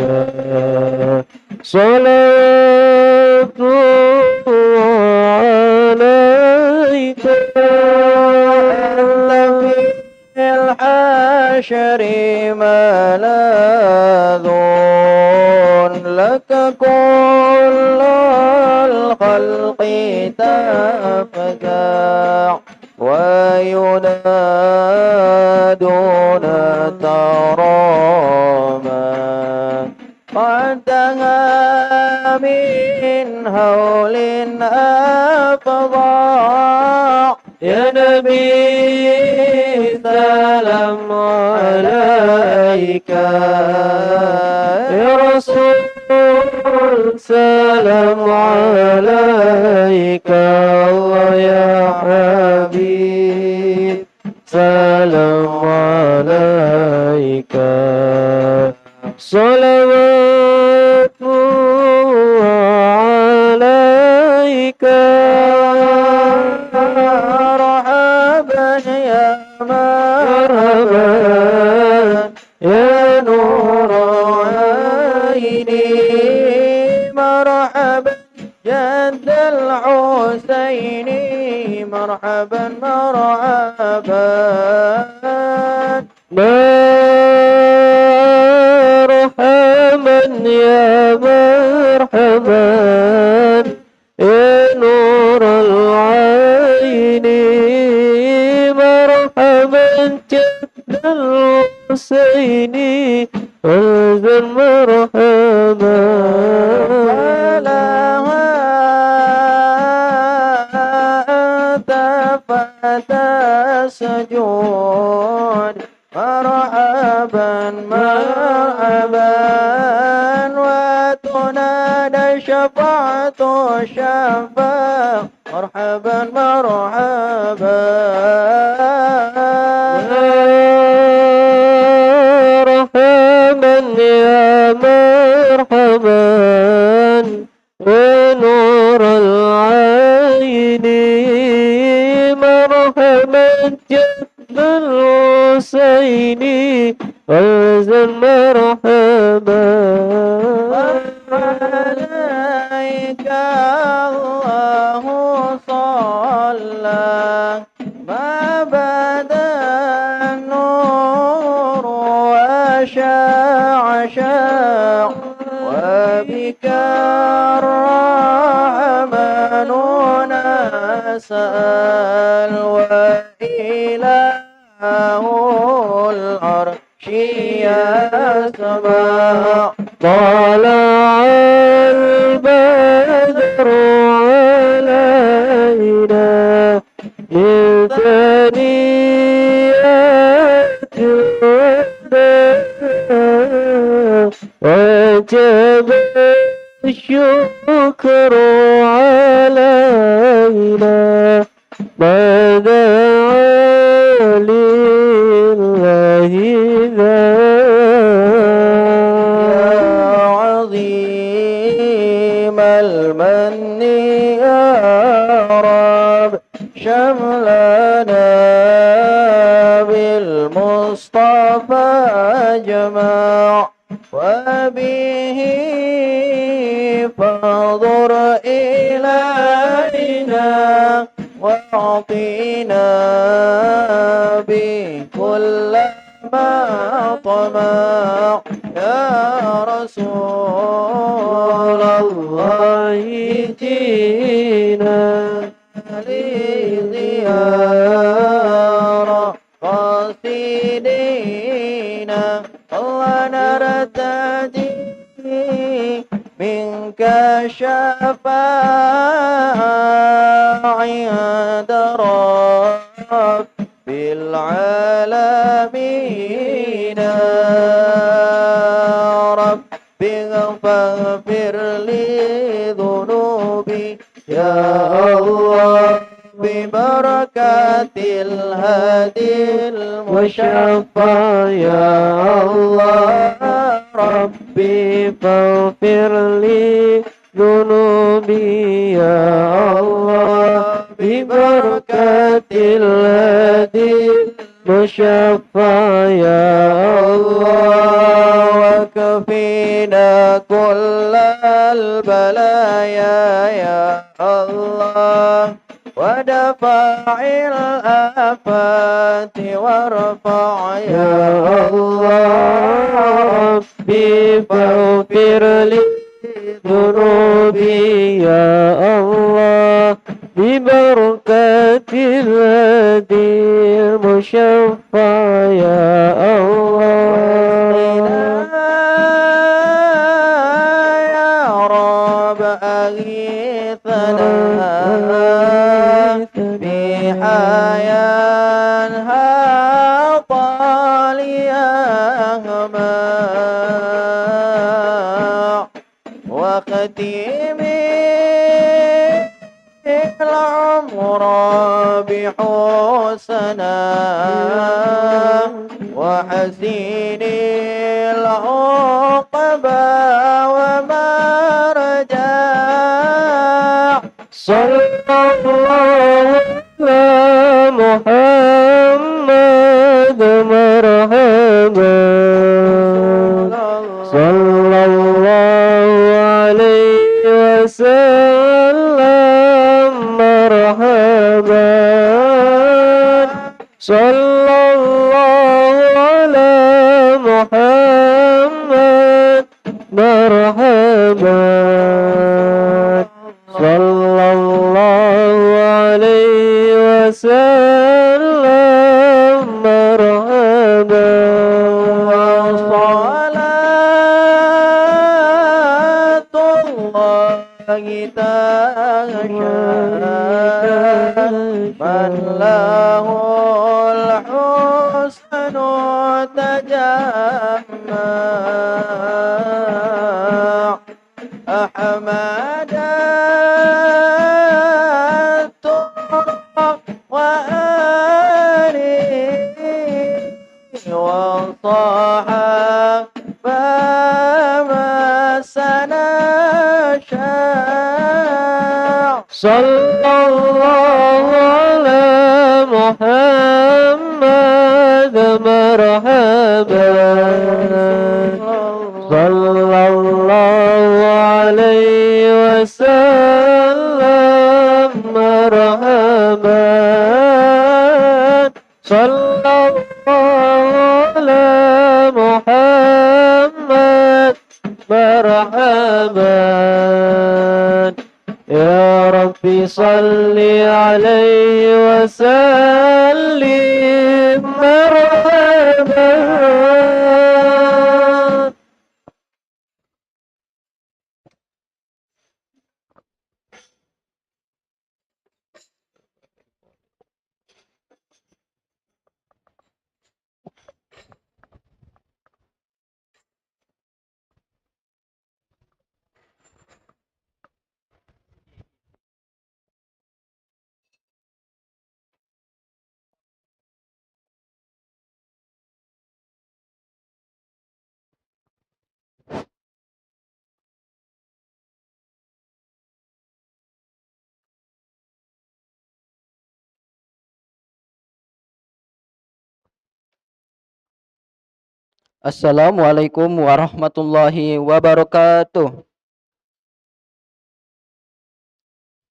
صلاة عليك في الحشر ملاذ لك كل الخلق تفزع وينادون تراما قد دها من هول أفظع يا نبي سلام عليك يا رسول سلام عليك الله يا حبيب سلام عليك صلوات عليك مرحبا يا مرحبا يا نور عيني مرحبا جد الحسين مرحبا مرحبا مرحبا يا مرحبا سجود مرحبا مرحبا وتنادى شفاعة الشفاع مرحبا مرحبا مرحبا يا مرحبا ونور العين مرحبا جد الحسين والزن مرحبا عليك الله صلى ما بدا النور وشاع شاع وبك الرحمن نسأل وإله العرش يسمع طلع البدر علينا من ثنيات الوداع وجب الشكر علينا ما دعا لله يا عظيم المن يا رب شملنا بالمصطفى جمع وبه فانظر إلينا واعطينا بكل ما طمع يا رسول الله جينا لزيارة قاصدينا الله نرتدي منك شفاعة عند رب العالمين رب اغفر لي ذنوبي يا الله ببركة الهادي المشفع يا الله ربي فاغفر لي ذنوبي يا الله ببركة الهادي المشفع يا الله وكفينا كل البلايا يا الله ودفع الآفات وارفع يا الله ربي فاغفر لي ذنوبي يا الله ببركة الهادي المشفع يا الله يا رب أغيثنا بحيانها طاليهما وختيم العمر بحسنا وحسين العقبى ومرجع صلى الله على محمد مرحبا صلى الله عليه وسلم مرحبا صلى الله على محمد مرحبا صلى الله عليه وسلم مرحبا وصلاة الله تشاء من له الحسن تجمع أحمد وطه فما سنشاء صلى الله على محمد مرحبا صلى الله عليه وسلم مرحبا صلى الله على محمد مرحبا يا ربي صل عليه وسلم مرحبا. Assalamualaikum warahmatullahi wabarakatuh.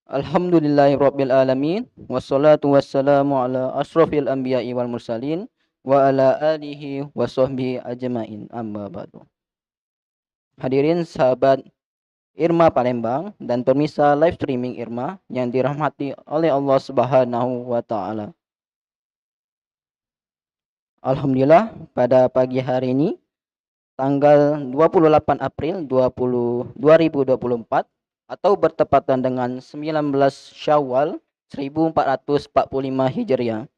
Alhamdulillahirabbil alamin wassalatu wassalamu ala asrofil anbiya'i wal mursalin wa ala alihi wa sahbihi ajmain, amma ba'du. Hadirin sahabat Irma Palembang dan pemirsa live streaming Irma yang dirahmati oleh Allah Subhanahu wa taala. Alhamdulillah, pada pagi hari ini tanggal 28 April 2024 atau bertepatan dengan 19 Syawal 1445 Hijriah.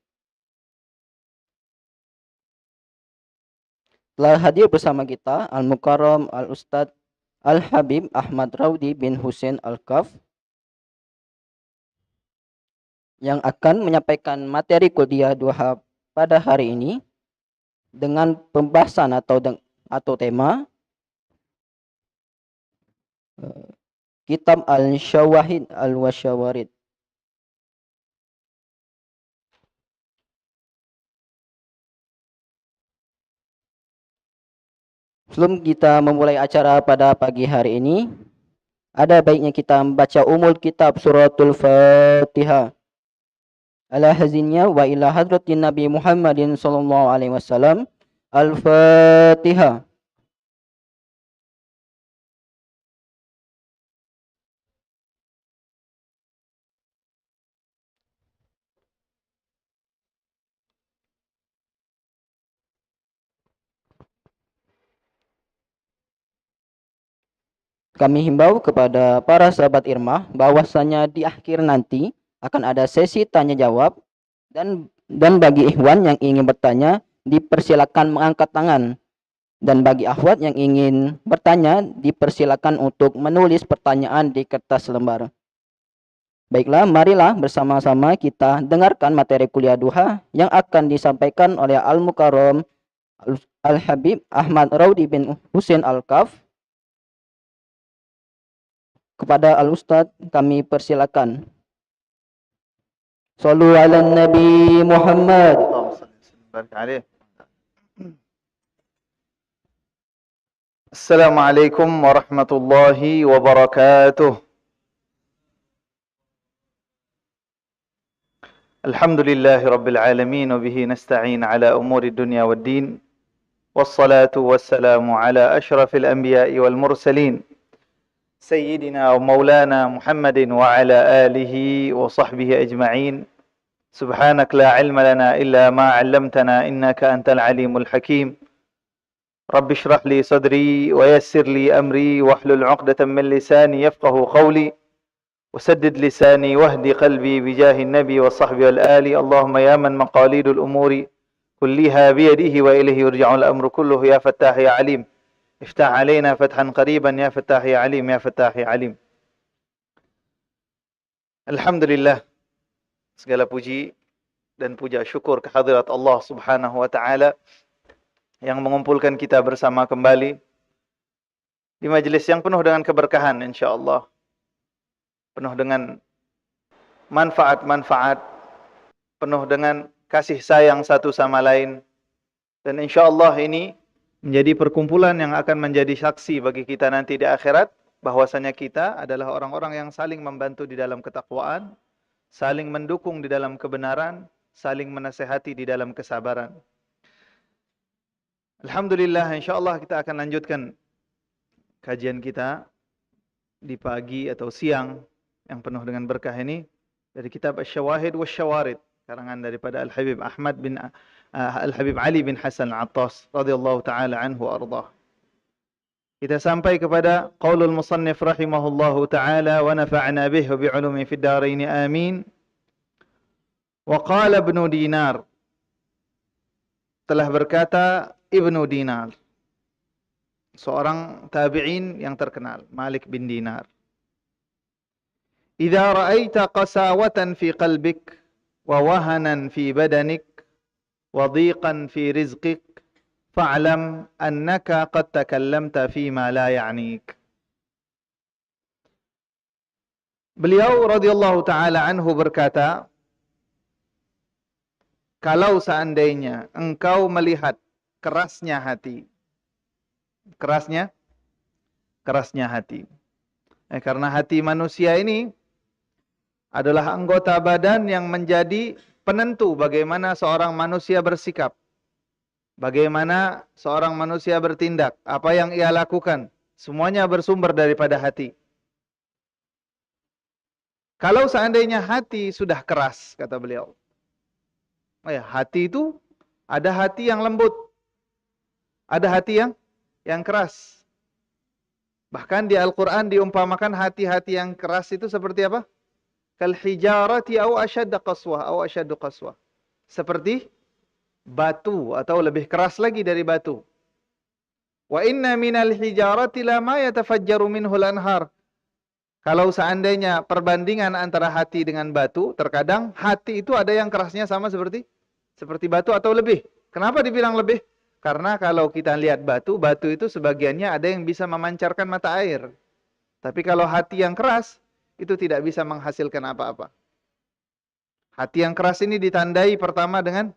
Telah hadir bersama kita Al-Mukarram Al-Ustadz Al-Habib Ahmad Raudi bin Husain Al-Kaf yang akan menyampaikan materi kuliah duha pada hari ini dengan pembahasan atau tema Kitab Al-Syawahid Al-Wasyawarid. Sebelum kita memulai acara pada pagi hari ini, ada baiknya kita membaca umul kitab suratul Fatihah. Ala hazinnya wa ila hadratin Nabi Muhammadin sallallahu alaihi wasallam. Al-Fatihah. Kami himbau kepada para sahabat Irma bahwasanya di akhir nanti akan ada sesi tanya jawab dan bagi ikhwan yang ingin bertanya dipersilakan mengangkat tangan, dan bagi akhwat yang ingin bertanya dipersilakan untuk menulis pertanyaan di kertas lembar. Baiklah, marilah bersama-sama kita dengarkan materi kuliah duha yang akan disampaikan oleh Al-Mukarram Al-Habib Ahmad Raudi bin Husain Al-Kaf. Kepada Al-Ustadz kami persilakan. Sallu ala Nabi Muhammad. Assalamualaikum warahmatullahi wabarakatuh. Alhamdulillahi rabbil alamin wa bihi nasta'in ala umuri dunya waddin. Wassalatu wassalamu ala ashrafil anbiya'i wal mursalin. سيدنا ومولانا محمد وعلى آله وصحبه أجمعين. سبحانك لا علم لنا إلا ما علمتنا إنك أنت العليم الحكيم. رب اشرح لي صدري ويسر لي أمري واحلل عقدة من لساني يفقه قولي. وسدد لساني واهدي قلبي بجاه النبي والصحب والآل. اللهم يا من مقاليد الأمور كلها بيده وإليه يرجع الأمر كله يا فتاح يا عليم افتح علينا فتحا قريبا يا فتاح يا عليم يا فتاح يا عليم. Alhamdulillah, segala puji dan puja syukur kehadirat Allah Subhanahu wa taala yang mengumpulkan kita bersama kembali di majelis yang penuh dengan keberkahan insyaallah. Penuh dengan manfaat-manfaat, penuh dengan kasih sayang satu sama lain. Dan insyaallah ini menjadi perkumpulan yang akan menjadi saksi bagi kita nanti di akhirat bahwasanya kita adalah orang-orang yang saling membantu di dalam ketakwaan, saling mendukung di dalam kebenaran, saling menasehati di dalam kesabaran. Alhamdulillah, insyaallah kita akan lanjutkan kajian kita di pagi atau siang yang penuh dengan berkah ini dari kitab Asy-Syawahid wasy-Syawarid karangan daripada Al-Habib Al-Habib Ali bin Hasan Al-Attas radhiyallahu taala anhu ardah. Kita sampai kepada qaulul musannif rahimahullahu taala wa nafa'na bihi wa bi'ulumi fid dharain amin. Wa qala Ibnu Dinar, telah berkata Ibnu Dinar, seorang tabi'in yang terkenal, Malik bin Dinar. Idza ra'aita qasawatan fi qalbik wa wahanan fi badanik wa dhiqan fi rizqik fa'lam annaka qad takallamta fi ma la ya'nik. Beliau radhiyallahu taala anhu berkata, kalau seandainya engkau melihat kerasnya hati, kerasnya hati. Karena hati manusia ini adalah anggota badan yang menjadi penentu bagaimana seorang manusia bersikap, bagaimana seorang manusia bertindak, apa yang ia lakukan, semuanya bersumber daripada hati. Kalau seandainya hati sudah keras, kata beliau, hati itu ada hati yang lembut, ada hati yang keras. Bahkan di Al-Quran diumpamakan hati-hati yang keras itu seperti apa? Kal hijarati au ashadda qaswah au ashaddu qaswah. Seperti batu atau lebih keras lagi dari batu. Wa inna minal hijarati lama yatafajjaru minhul anhar. Kalau seandainya perbandingan antara hati dengan batu, terkadang hati itu ada yang kerasnya sama seperti batu atau lebih. Kenapa dibilang lebih? Karena kalau kita lihat batu itu sebagiannya ada yang bisa memancarkan mata air. Tapi kalau hati yang keras, itu tidak bisa menghasilkan apa-apa. Hati yang keras ini ditandai pertama dengan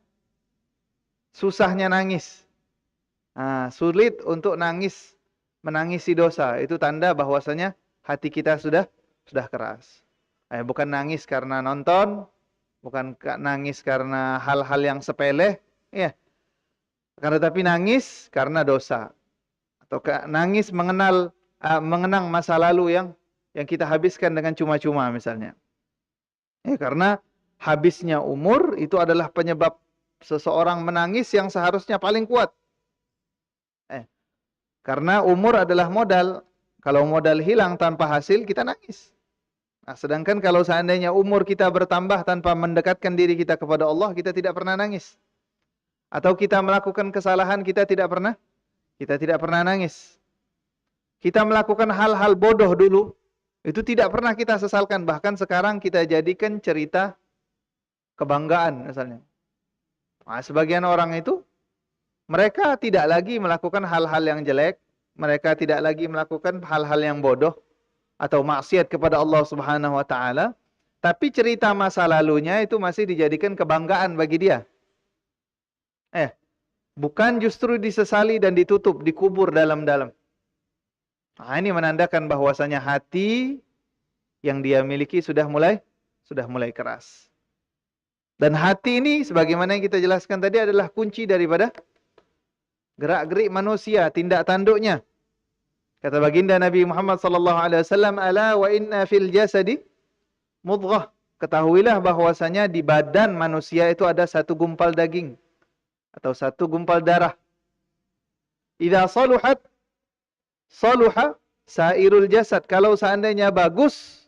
susahnya nangis. Sulit untuk menangisi dosa. Itu tanda bahwasanya hati kita sudah keras. Bukan nangis karena nonton, bukan nangis karena hal-hal yang sepele, ya. Karena tapi nangis karena dosa. Atau nangis mengenang masa lalu yang kita habiskan dengan cuma-cuma misalnya. Karena habisnya umur itu adalah penyebab seseorang menangis yang seharusnya paling kuat. Karena umur adalah modal. Kalau modal hilang tanpa hasil, kita nangis. Sedangkan kalau seandainya umur kita bertambah tanpa mendekatkan diri kita kepada Allah, kita tidak pernah nangis. Atau kita melakukan kesalahan, kita tidak pernah nangis. Kita melakukan hal-hal bodoh dulu, itu tidak pernah kita sesalkan. Bahkan sekarang kita jadikan cerita kebanggaan misalnya. Sebagian orang itu, mereka tidak lagi melakukan hal-hal yang jelek. Mereka tidak lagi melakukan hal-hal yang bodoh atau maksiat kepada Allah Subhanahu wa taala, tapi cerita masa lalunya itu masih dijadikan kebanggaan bagi dia. Bukan justru disesali dan ditutup, dikubur dalam-dalam. Ini menandakan bahwasanya hati yang dia miliki sudah mulai keras. Dan hati ini sebagaimana yang kita jelaskan tadi adalah kunci daripada gerak-gerik manusia, tindak tanduknya. Kata baginda Nabi Muhammad sallallahu alaihi wasallam, "Ala wa inna fil jasadi mudghah." Ketahuilah bahwasanya di badan manusia itu ada satu gumpal daging atau satu gumpal darah. Idza saluhat saluha sairul jasad. Kalau seandainya bagus,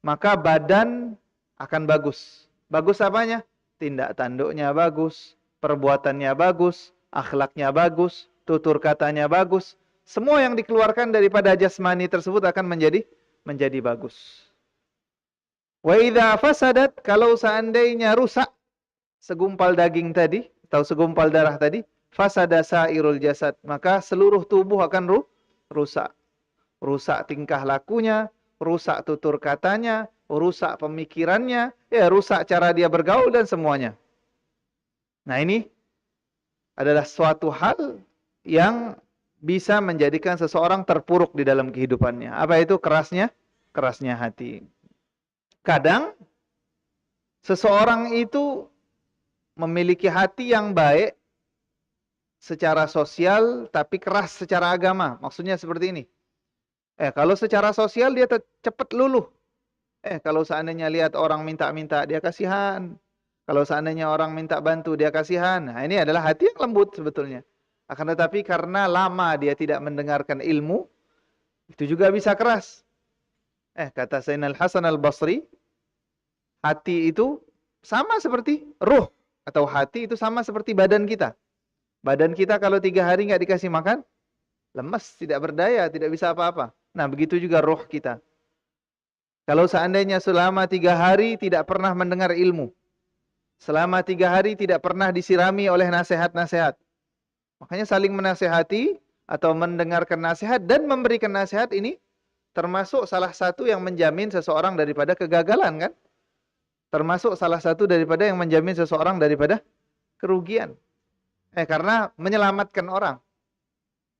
maka badan akan bagus. Bagus apanya? Tindak tanduknya bagus, perbuatannya bagus, akhlaknya bagus, tutur katanya bagus. Semua yang dikeluarkan daripada jasmani tersebut akan menjadi bagus. Wa idza fasadat, kalau seandainya rusak segumpal daging tadi atau segumpal darah tadi, fasada sairul jasad, maka seluruh tubuh akan rusak. Rusak tingkah lakunya, rusak tutur katanya, rusak pemikirannya, ya rusak cara dia bergaul dan semuanya. Nah, ini adalah suatu hal yang bisa menjadikan seseorang terpuruk di dalam kehidupannya. Apa itu? Kerasnya hati. Kadang seseorang itu memiliki hati yang baik secara sosial tapi keras secara agama. Maksudnya seperti ini. Kalau secara sosial dia cepat luluh. Kalau seandainya lihat orang minta-minta, dia kasihan. Kalau seandainya orang minta bantu, dia kasihan. Nah, ini adalah hati yang lembut sebetulnya. Akan tetapi karena lama dia tidak mendengarkan ilmu, itu juga bisa keras. Kata Sayyidina Al-Hasan Al-Basri, hati itu sama seperti ruh. Atau hati itu sama seperti badan kita. Badan kita kalau 3 hari nggak dikasih makan, lemes, tidak berdaya, tidak bisa apa-apa. Nah, begitu juga ruh kita. Kalau seandainya selama 3 hari tidak pernah mendengar ilmu, selama 3 hari tidak pernah disirami oleh nasihat-nasihat, makanya saling menasehati atau mendengarkan nasihat dan memberikan nasihat ini termasuk salah satu yang menjamin seseorang daripada kegagalan, kan? Termasuk salah satu daripada yang menjamin seseorang daripada kerugian. Karena menyelamatkan orang.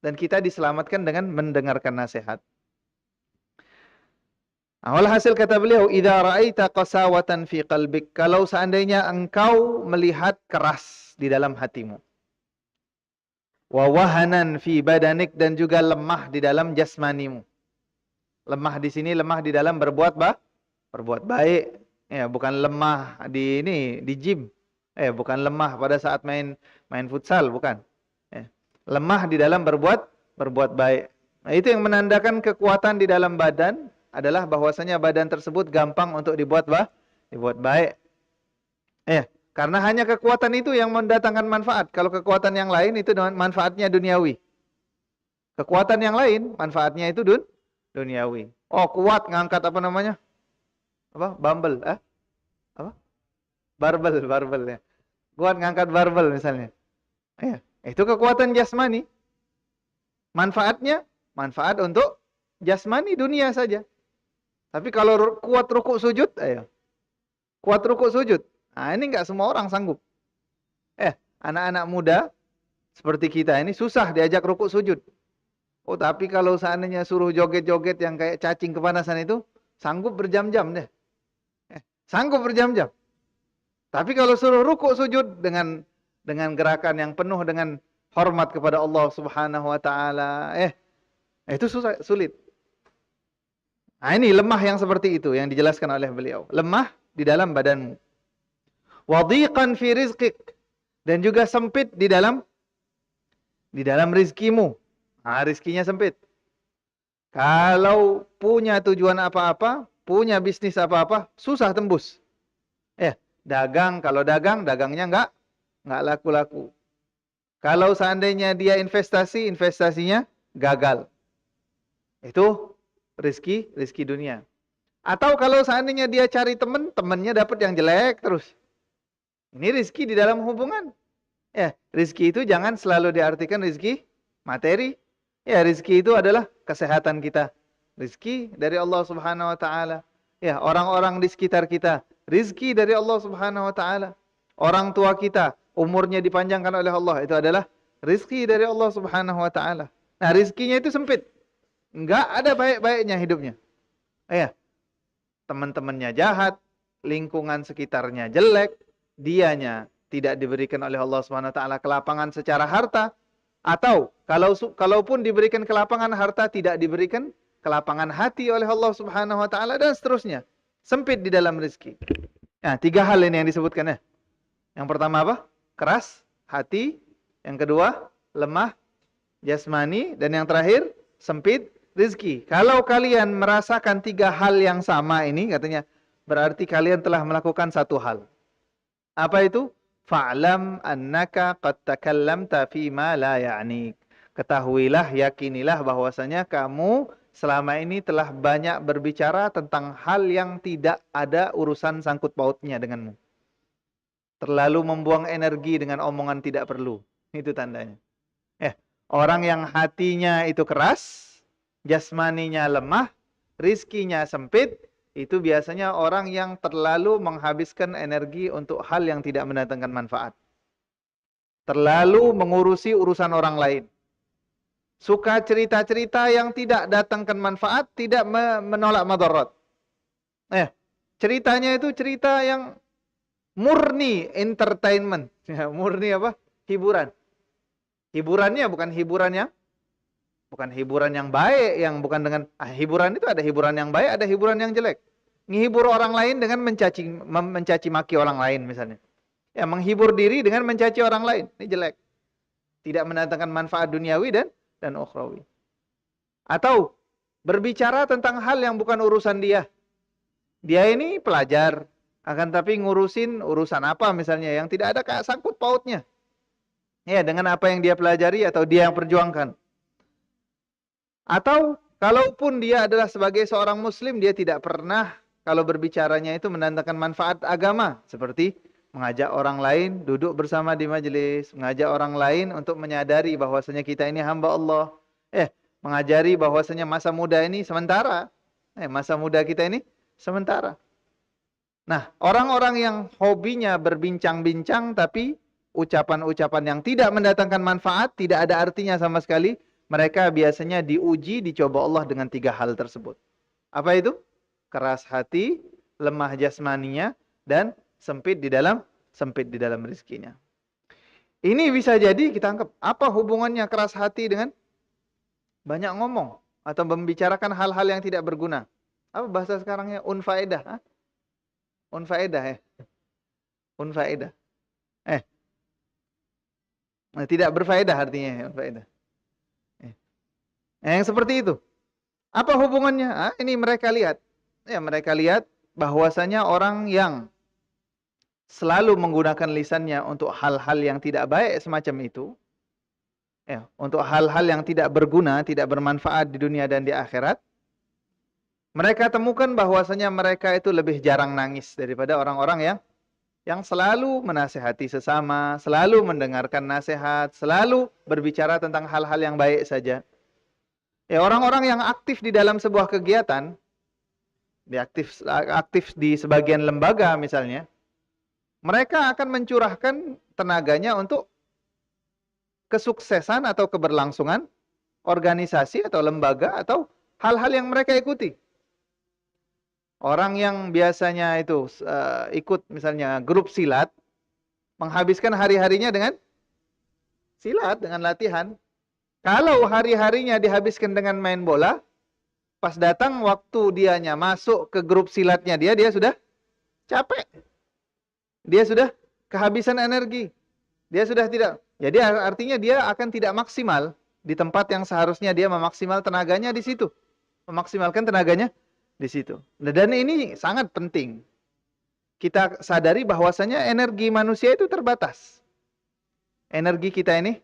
Dan kita diselamatkan dengan mendengarkan nasihat. Walhasil kata beliau, idza ra'aita qasawatan fi qalbik, kalau seandainya engkau melihat keras di dalam hatimu. Wa wahanan fi badanik, dan juga lemah di dalam jasmanimu. Lemah di sini lemah di dalam berbuat baik. Ya, bukan lemah di gym. Bukan lemah pada saat main futsal, bukan. Lemah di dalam berbuat baik. Nah, itu yang menandakan kekuatan di dalam badan adalah bahwasanya badan tersebut gampang untuk dibuat baik. Karena hanya kekuatan itu yang mendatangkan manfaat. Kalau kekuatan yang lain itu manfaatnya duniawi. Kekuatan yang lain manfaatnya itu duniawi. Oh, kuat ngangkat apa namanya? Barbel, barbel ya. Kuat ngangkat barbel misalnya. Itu kekuatan jasmani. Manfaatnya manfaat untuk jasmani dunia saja. Tapi kalau kuat rukuk sujud, kuat rukuk sujud. Nah, ini enggak semua orang sanggup. Anak-anak muda seperti kita ini susah diajak rukuk sujud. Oh, tapi kalau seandainya suruh joget-joget yang kayak cacing kepanasan itu, sanggup berjam-jam deh. Sanggup berjam-jam. Tapi kalau suruh rukuk sujud dengan gerakan yang penuh dengan hormat kepada Allah Subhanahu wa taala, itu sulit. Nah, ini lemah yang seperti itu yang dijelaskan oleh beliau. Lemah di dalam badanmu. Wadhiqan fi rizqik, dan juga sempit di dalam rizkimu. Nah, rizkinya sempit. Kalau punya tujuan apa-apa, punya bisnis apa-apa, susah tembus. Kalau dagang, dagangnya enggak laku-laku. Kalau seandainya dia investasi, investasinya gagal. Itu rezeki dunia. Atau kalau seandainya dia cari teman, temannya dapat yang jelek terus. Ini rezeki di dalam hubungan. Rezeki itu jangan selalu diartikan rezeki materi. Rezeki itu adalah kesehatan kita. Rezeki dari Allah Subhanahu wa taala. Orang-orang di sekitar kita, rezeki dari Allah Subhanahu wa taala. Orang tua kita, umurnya dipanjangkan oleh Allah, itu adalah rezeki dari Allah Subhanahu wa taala. Nah, rezekinya itu sempit. Enggak ada baik-baiknya hidupnya. Teman-temannya jahat, lingkungan sekitarnya jelek, dianya tidak diberikan oleh Allah Subhanahu wa taala kelapangan secara harta, atau kalaupun diberikan kelapangan harta, tidak diberikan kelapangan hati oleh Allah Subhanahu wa taala, dan seterusnya. Sempit di dalam rezeki. Nah, 3 hal ini yang disebutkan ya. Yang pertama apa? Keras hati. Yang kedua, lemah jasmani, dan yang terakhir, sempit rizki. Kalau kalian merasakan 3 hal yang sama ini, katanya, berarti kalian telah melakukan satu hal. Apa itu? Fa'lam annaka qad takallamta fima la ya'nik. Ketahuilah, yakinilah bahwasanya kamu selama ini telah banyak berbicara tentang hal yang tidak ada urusan sangkut pautnya denganmu. Terlalu membuang energi dengan omongan tidak perlu. Itu tandanya. Orang yang hatinya itu keras, jasmaninya lemah, rizkinya sempit, itu biasanya orang yang terlalu menghabiskan energi untuk hal yang tidak mendatangkan manfaat. Terlalu mengurusi urusan orang lain. Suka cerita-cerita yang tidak datangkan manfaat, tidak menolak madarat. Ceritanya itu cerita yang murni entertainment. Murni apa? Hiburan. Hiburannya bukan hiburan yang baik, yang bukan dengan hiburan itu ada hiburan yang baik, ada hiburan yang jelek. Menghibur orang lain dengan mencaci maki orang lain misalnya. Ya, menghibur diri dengan mencaci orang lain, ini jelek. Tidak mendatangkan manfaat duniawi dan ukhrawi. Atau berbicara tentang hal yang bukan urusan dia. Dia ini pelajar, akan tapi ngurusin urusan apa misalnya yang tidak ada sangkut pautnya. Ya, dengan apa yang dia pelajari atau dia yang perjuangkan. Atau kalaupun dia adalah sebagai seorang muslim, dia tidak pernah kalau berbicaranya itu mendatangkan manfaat agama. Seperti mengajak orang lain duduk bersama di majelis, mengajak orang lain untuk menyadari bahwasanya kita ini hamba Allah. Mengajari bahwasanya masa muda ini sementara. Masa muda kita ini sementara. Nah, orang-orang yang hobinya berbincang-bincang tapi ucapan-ucapan yang tidak mendatangkan manfaat, tidak ada artinya sama sekali, mereka biasanya diuji, dicoba Allah dengan 3 hal tersebut. Apa itu? Keras hati, lemah jasmaninya, dan sempit di dalam rizkinya. Ini bisa jadi kita anggap, apa hubungannya keras hati dengan banyak ngomong atau membicarakan hal-hal yang tidak berguna? Apa bahasa sekarangnya? Unfaedah. Unfaedah ya. Unfaedah. Tidak berfaedah artinya unfaedah. Yang seperti itu. Apa hubungannya? Ini mereka lihat. Ya, mereka lihat bahwasanya orang yang selalu menggunakan lisannya untuk hal-hal yang tidak baik semacam itu, untuk hal-hal yang tidak berguna, tidak bermanfaat di dunia dan di akhirat, mereka temukan bahwasanya mereka itu lebih jarang nangis daripada orang-orang yang selalu menasehati sesama, selalu mendengarkan nasihat, selalu berbicara tentang hal-hal yang baik saja. Orang-orang yang aktif di dalam sebuah kegiatan, aktif di sebagian lembaga misalnya, mereka akan mencurahkan tenaganya untuk kesuksesan atau keberlangsungan organisasi atau lembaga atau hal-hal yang mereka ikuti. Orang yang biasanya itu ikut misalnya grup silat, menghabiskan hari-harinya dengan silat, dengan latihan. Kalau hari-harinya dihabiskan dengan main bola, pas datang waktu dianya masuk ke grup silatnya dia sudah capek. Dia sudah kehabisan energi. Dia sudah tidak. Jadi artinya dia akan tidak maksimal di tempat yang seharusnya dia memaksimal tenaganya di situ. Memaksimalkan tenaganya di situ. Dan ini sangat penting. Kita sadari bahwasanya energi manusia itu terbatas. Energi kita ini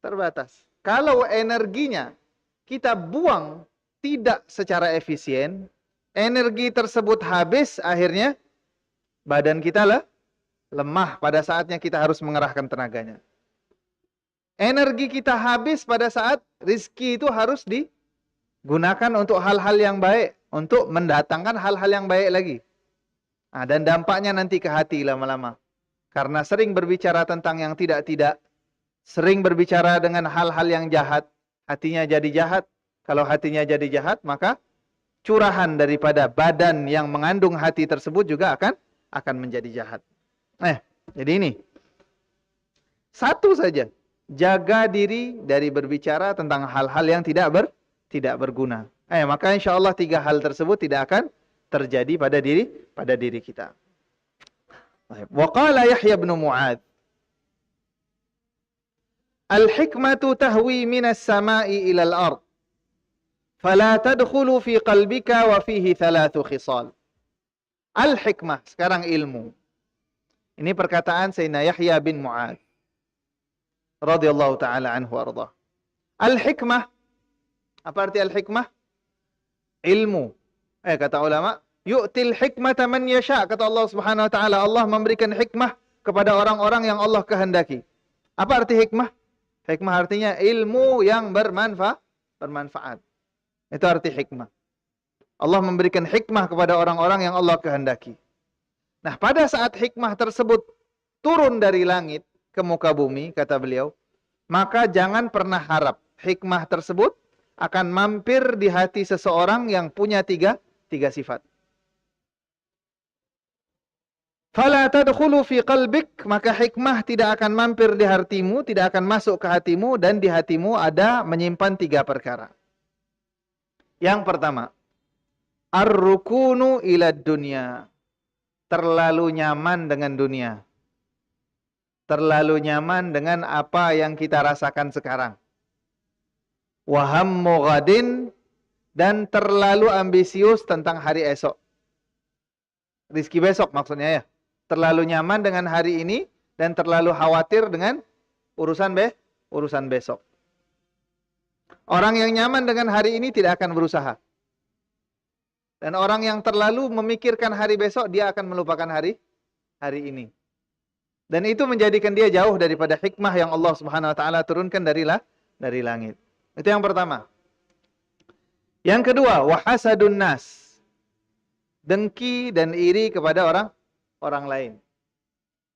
terbatas. Kalau energinya kita buang tidak secara efisien, energi tersebut habis, akhirnya badan kita lemah pada saatnya kita harus mengerahkan tenaganya. Energi kita habis pada saat rizki itu harus digunakan untuk hal-hal yang baik, untuk mendatangkan hal-hal yang baik lagi. Dan dampaknya nanti ke hati lama-lama. Karena sering berbicara tentang yang tidak-tidak, sering berbicara dengan hal-hal yang jahat, hatinya jadi jahat. Kalau hatinya jadi jahat, maka curahan daripada badan yang mengandung hati tersebut juga akan menjadi jahat. Jadi ini. Satu saja. Jaga diri dari berbicara tentang hal-hal yang tidak berguna. Maka insya Allah 3 hal tersebut tidak akan terjadi pada diri kita. Wa qala Yahya bin Mu'adz, al-hikmatu tahwi minas sama'i ilal ard Fala tadkhulu fi qalbika wa fihi thalathu khisal. Al-hikmah, sekarang ilmu. Ini perkataan Sayyidina Yahya bin Mu'adz radhiyallahu taala anhu arda. Al-hikmah, apa arti al-hikmah? Ilmu. Kata ulama, yu'til hikmata man yasha, kata Allah Subhanahu wa taala, Allah memberikan hikmah kepada orang-orang yang Allah kehendaki. Apa arti hikmah? Hikmah artinya ilmu yang bermanfaat. Itu arti hikmah. Allah memberikan hikmah kepada orang-orang yang Allah kehendaki. Nah, pada saat hikmah tersebut turun dari langit ke muka bumi, kata beliau, maka jangan pernah harap hikmah tersebut akan mampir di hati seseorang yang punya tiga sifat. Fala tadkhulu fi qalbik, maka hikmah tidak akan mampir di hatimu, tidak akan masuk ke hatimu, dan di hatimu ada menyimpan 3 perkara. Yang pertama, ar-rukunu ila dunya. Terlalu nyaman dengan dunia. Terlalu nyaman dengan apa yang kita rasakan sekarang. Wa hammu ghadin, dan terlalu ambisius tentang hari esok. Rizki besok maksudnya ya. Terlalu nyaman dengan hari ini dan terlalu khawatir dengan urusan besok. Orang yang nyaman dengan hari ini tidak akan berusaha. Dan orang yang terlalu memikirkan hari besok, dia akan melupakan hari ini. Dan itu menjadikan dia jauh daripada hikmah yang Allah Subhanahu wa taala turunkan dari langit. Itu yang pertama. Yang kedua, wa hasadun nas. Dengki dan iri kepada orang lain.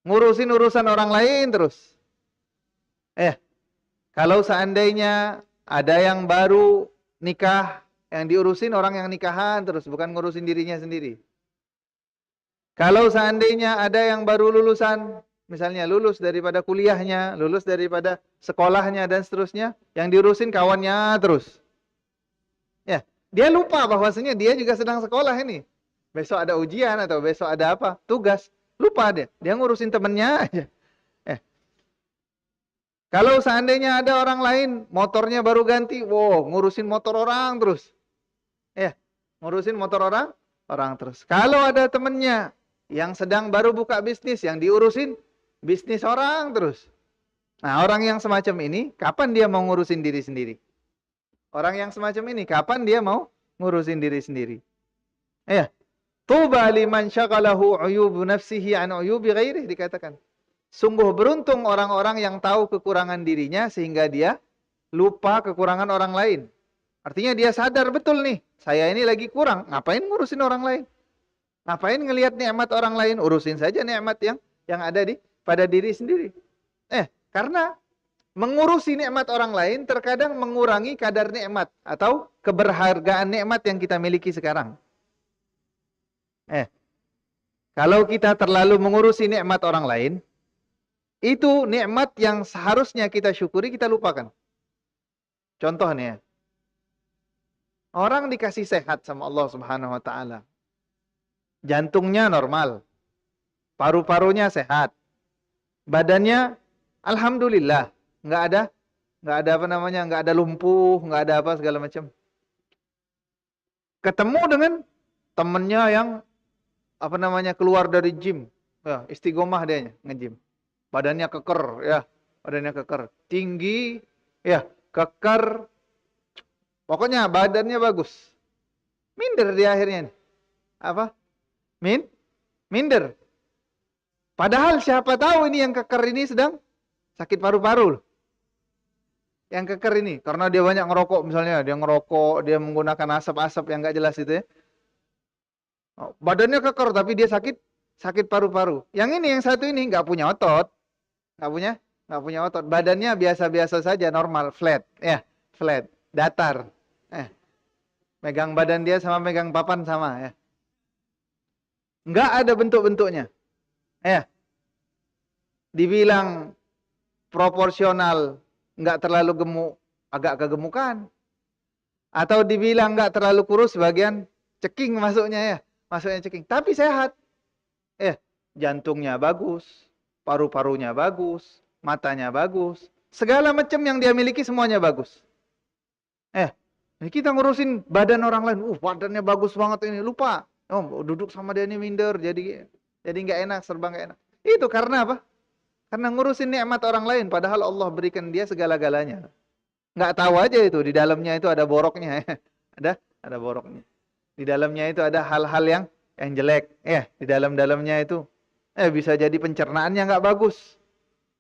Ngurusin urusan orang lain terus. Kalau seandainya ada yang baru nikah, yang diurusin orang yang nikahan terus, bukan ngurusin dirinya sendiri. Kalau seandainya ada yang baru lulusan, misalnya lulus daripada kuliahnya, lulus daripada sekolahnya dan seterusnya, yang diurusin kawannya terus. Dia lupa bahwasanya dia juga sedang sekolah ini. Besok ada ujian atau besok ada apa? Tugas. Lupa dia. Dia ngurusin temennya aja. Kalau seandainya ada orang lain, motornya baru ganti, ngurusin motor orang terus. Ngurusin motor orang terus. Kalau ada temennya yang sedang baru buka bisnis, yang diurusin bisnis orang terus. Nah, orang yang semacam ini, kapan dia mau ngurusin diri sendiri? Orang yang semacam ini, kapan dia mau ngurusin diri sendiri? Tuba liman syaghalahu uyubu nafsihi an uyubi ghairih, dikatakan. Sungguh beruntung orang-orang yang tahu kekurangan dirinya sehingga dia lupa kekurangan orang lain. Artinya dia sadar betul nih, saya ini lagi kurang, ngapain ngurusin orang lain? Ngapain ngelihat nikmat orang lain? Urusin saja nikmat yang ada pada diri sendiri. Karena mengurusi nikmat orang lain terkadang mengurangi kadar nikmat atau keberhargaan nikmat yang kita miliki sekarang. Kalau kita terlalu mengurusi nikmat orang lain, itu nikmat yang seharusnya kita syukuri, kita lupakan. Contohnya, orang dikasih sehat sama Allah Subhanahu wa taala. Jantungnya normal, paru-parunya sehat, badannya alhamdulillah, nggak ada lumpuh, nggak ada apa segala macam. Ketemu dengan temennya yang keluar dari gym, istiqomah dia nge-gym. Badannya keker, tinggi, keker. Pokoknya badannya bagus. Minder dia akhirnya nih. Minder. Padahal siapa tahu ini yang keker ini sedang sakit paru-paru. Yang keker ini, karena dia banyak ngerokok misalnya, dia menggunakan asap-asap yang nggak jelas itu ya. Badannya keker tapi dia sakit paru-paru. Yang satu ini nggak punya otot. Nggak punya otot. Badannya biasa-biasa saja, normal, flat, datar. Megang badan dia sama megang papan sama ya. Nggak ada bentuk-bentuknya. Dibilang proporsional, nggak terlalu gemuk, agak kegemukan. Atau dibilang nggak terlalu kurus, bagian ceking masuknya ceking. Tapi sehat. Jantungnya bagus, paru-parunya bagus, matanya bagus. Segala macam yang dia miliki semuanya bagus. Nah, kita ngurusin badan orang lain. Badannya bagus banget ini. Lupa. Oh, duduk sama dia ini minder. Jadi nggak enak, serba nggak enak. Itu karena apa? Karena ngurusin nikmat orang lain. Padahal Allah berikan dia segala-galanya. Nggak tahu aja itu. Di dalamnya itu ada boroknya. Ada boroknya. Di dalamnya itu ada hal-hal yang jelek. Di dalamnya itu bisa jadi pencernaannya nggak bagus.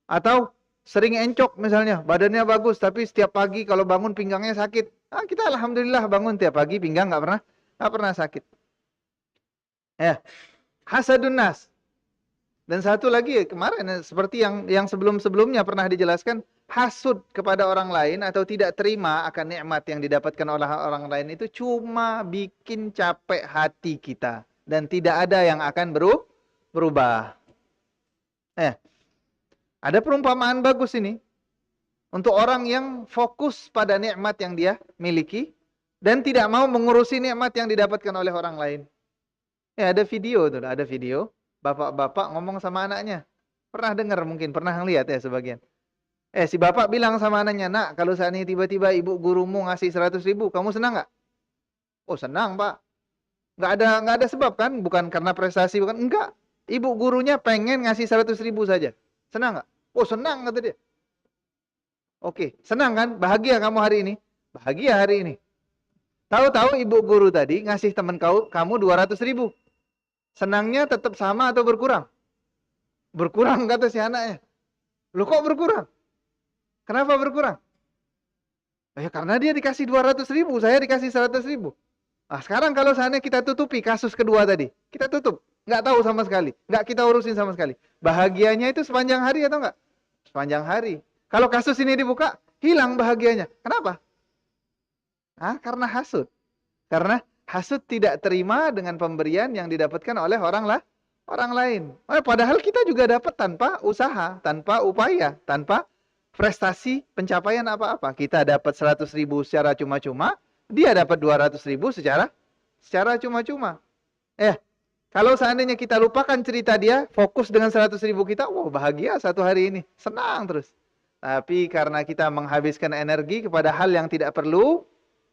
Atau sering encok misalnya, badannya bagus, tapi setiap pagi kalau bangun pinggangnya sakit. Kita alhamdulillah bangun tiap pagi pinggang nggak pernah sakit. Hasadun nas. Dan satu lagi kemarin seperti yang sebelum-sebelumnya pernah dijelaskan, hasud kepada orang lain atau tidak terima akan nikmat yang didapatkan oleh orang lain itu cuma bikin capek hati kita dan tidak ada yang akan berubah. Ada perumpamaan bagus ini untuk orang yang fokus pada nikmat yang dia miliki dan tidak mau mengurusi nikmat yang didapatkan oleh orang lain. Ada video tuh, ada video bapak-bapak ngomong sama anaknya. Pernah dengar mungkin, pernah ngeliat ya sebagian. Si bapak bilang sama anaknya, "Nak, kalau saat ini tiba-tiba ibu gurumu ngasih 100.000, kamu senang nggak?" "Oh, senang, Pak." Nggak ada sebab kan? Bukan karena prestasi, bukan. Enggak. Ibu gurunya pengen ngasih 100.000 saja. Senang nggak? "Oh, senang," kata dia. Oke, senang kan? Bahagia kamu hari ini? Bahagia hari ini. Tahu-tahu ibu guru tadi ngasih teman kamu 200.000. Senangnya tetap sama atau berkurang? Berkurang, kata si anaknya. "Loh, kok berkurang? Kenapa berkurang?" Karena dia dikasih 200.000, saya dikasih 100.000. Sekarang kalau seandainya kita tutupi kasus kedua tadi, kita tutup, nggak tahu sama sekali, nggak kita urusin sama sekali. Bahagianya itu sepanjang hari atau nggak? Sepanjang hari. Kalau kasus ini dibuka, hilang bahagianya. Kenapa? Karena hasud. Karena hasud tidak terima dengan pemberian yang didapatkan oleh orang lain. Padahal kita juga dapat tanpa usaha, tanpa upaya, tanpa prestasi pencapaian apa-apa. Kita dapat 100.000 secara cuma-cuma, dia dapat 200.000 secara cuma-cuma. Kalau seandainya kita lupakan cerita dia, fokus dengan 100.000 kita, bahagia satu hari ini, senang terus. Tapi karena kita menghabiskan energi kepada hal yang tidak perlu,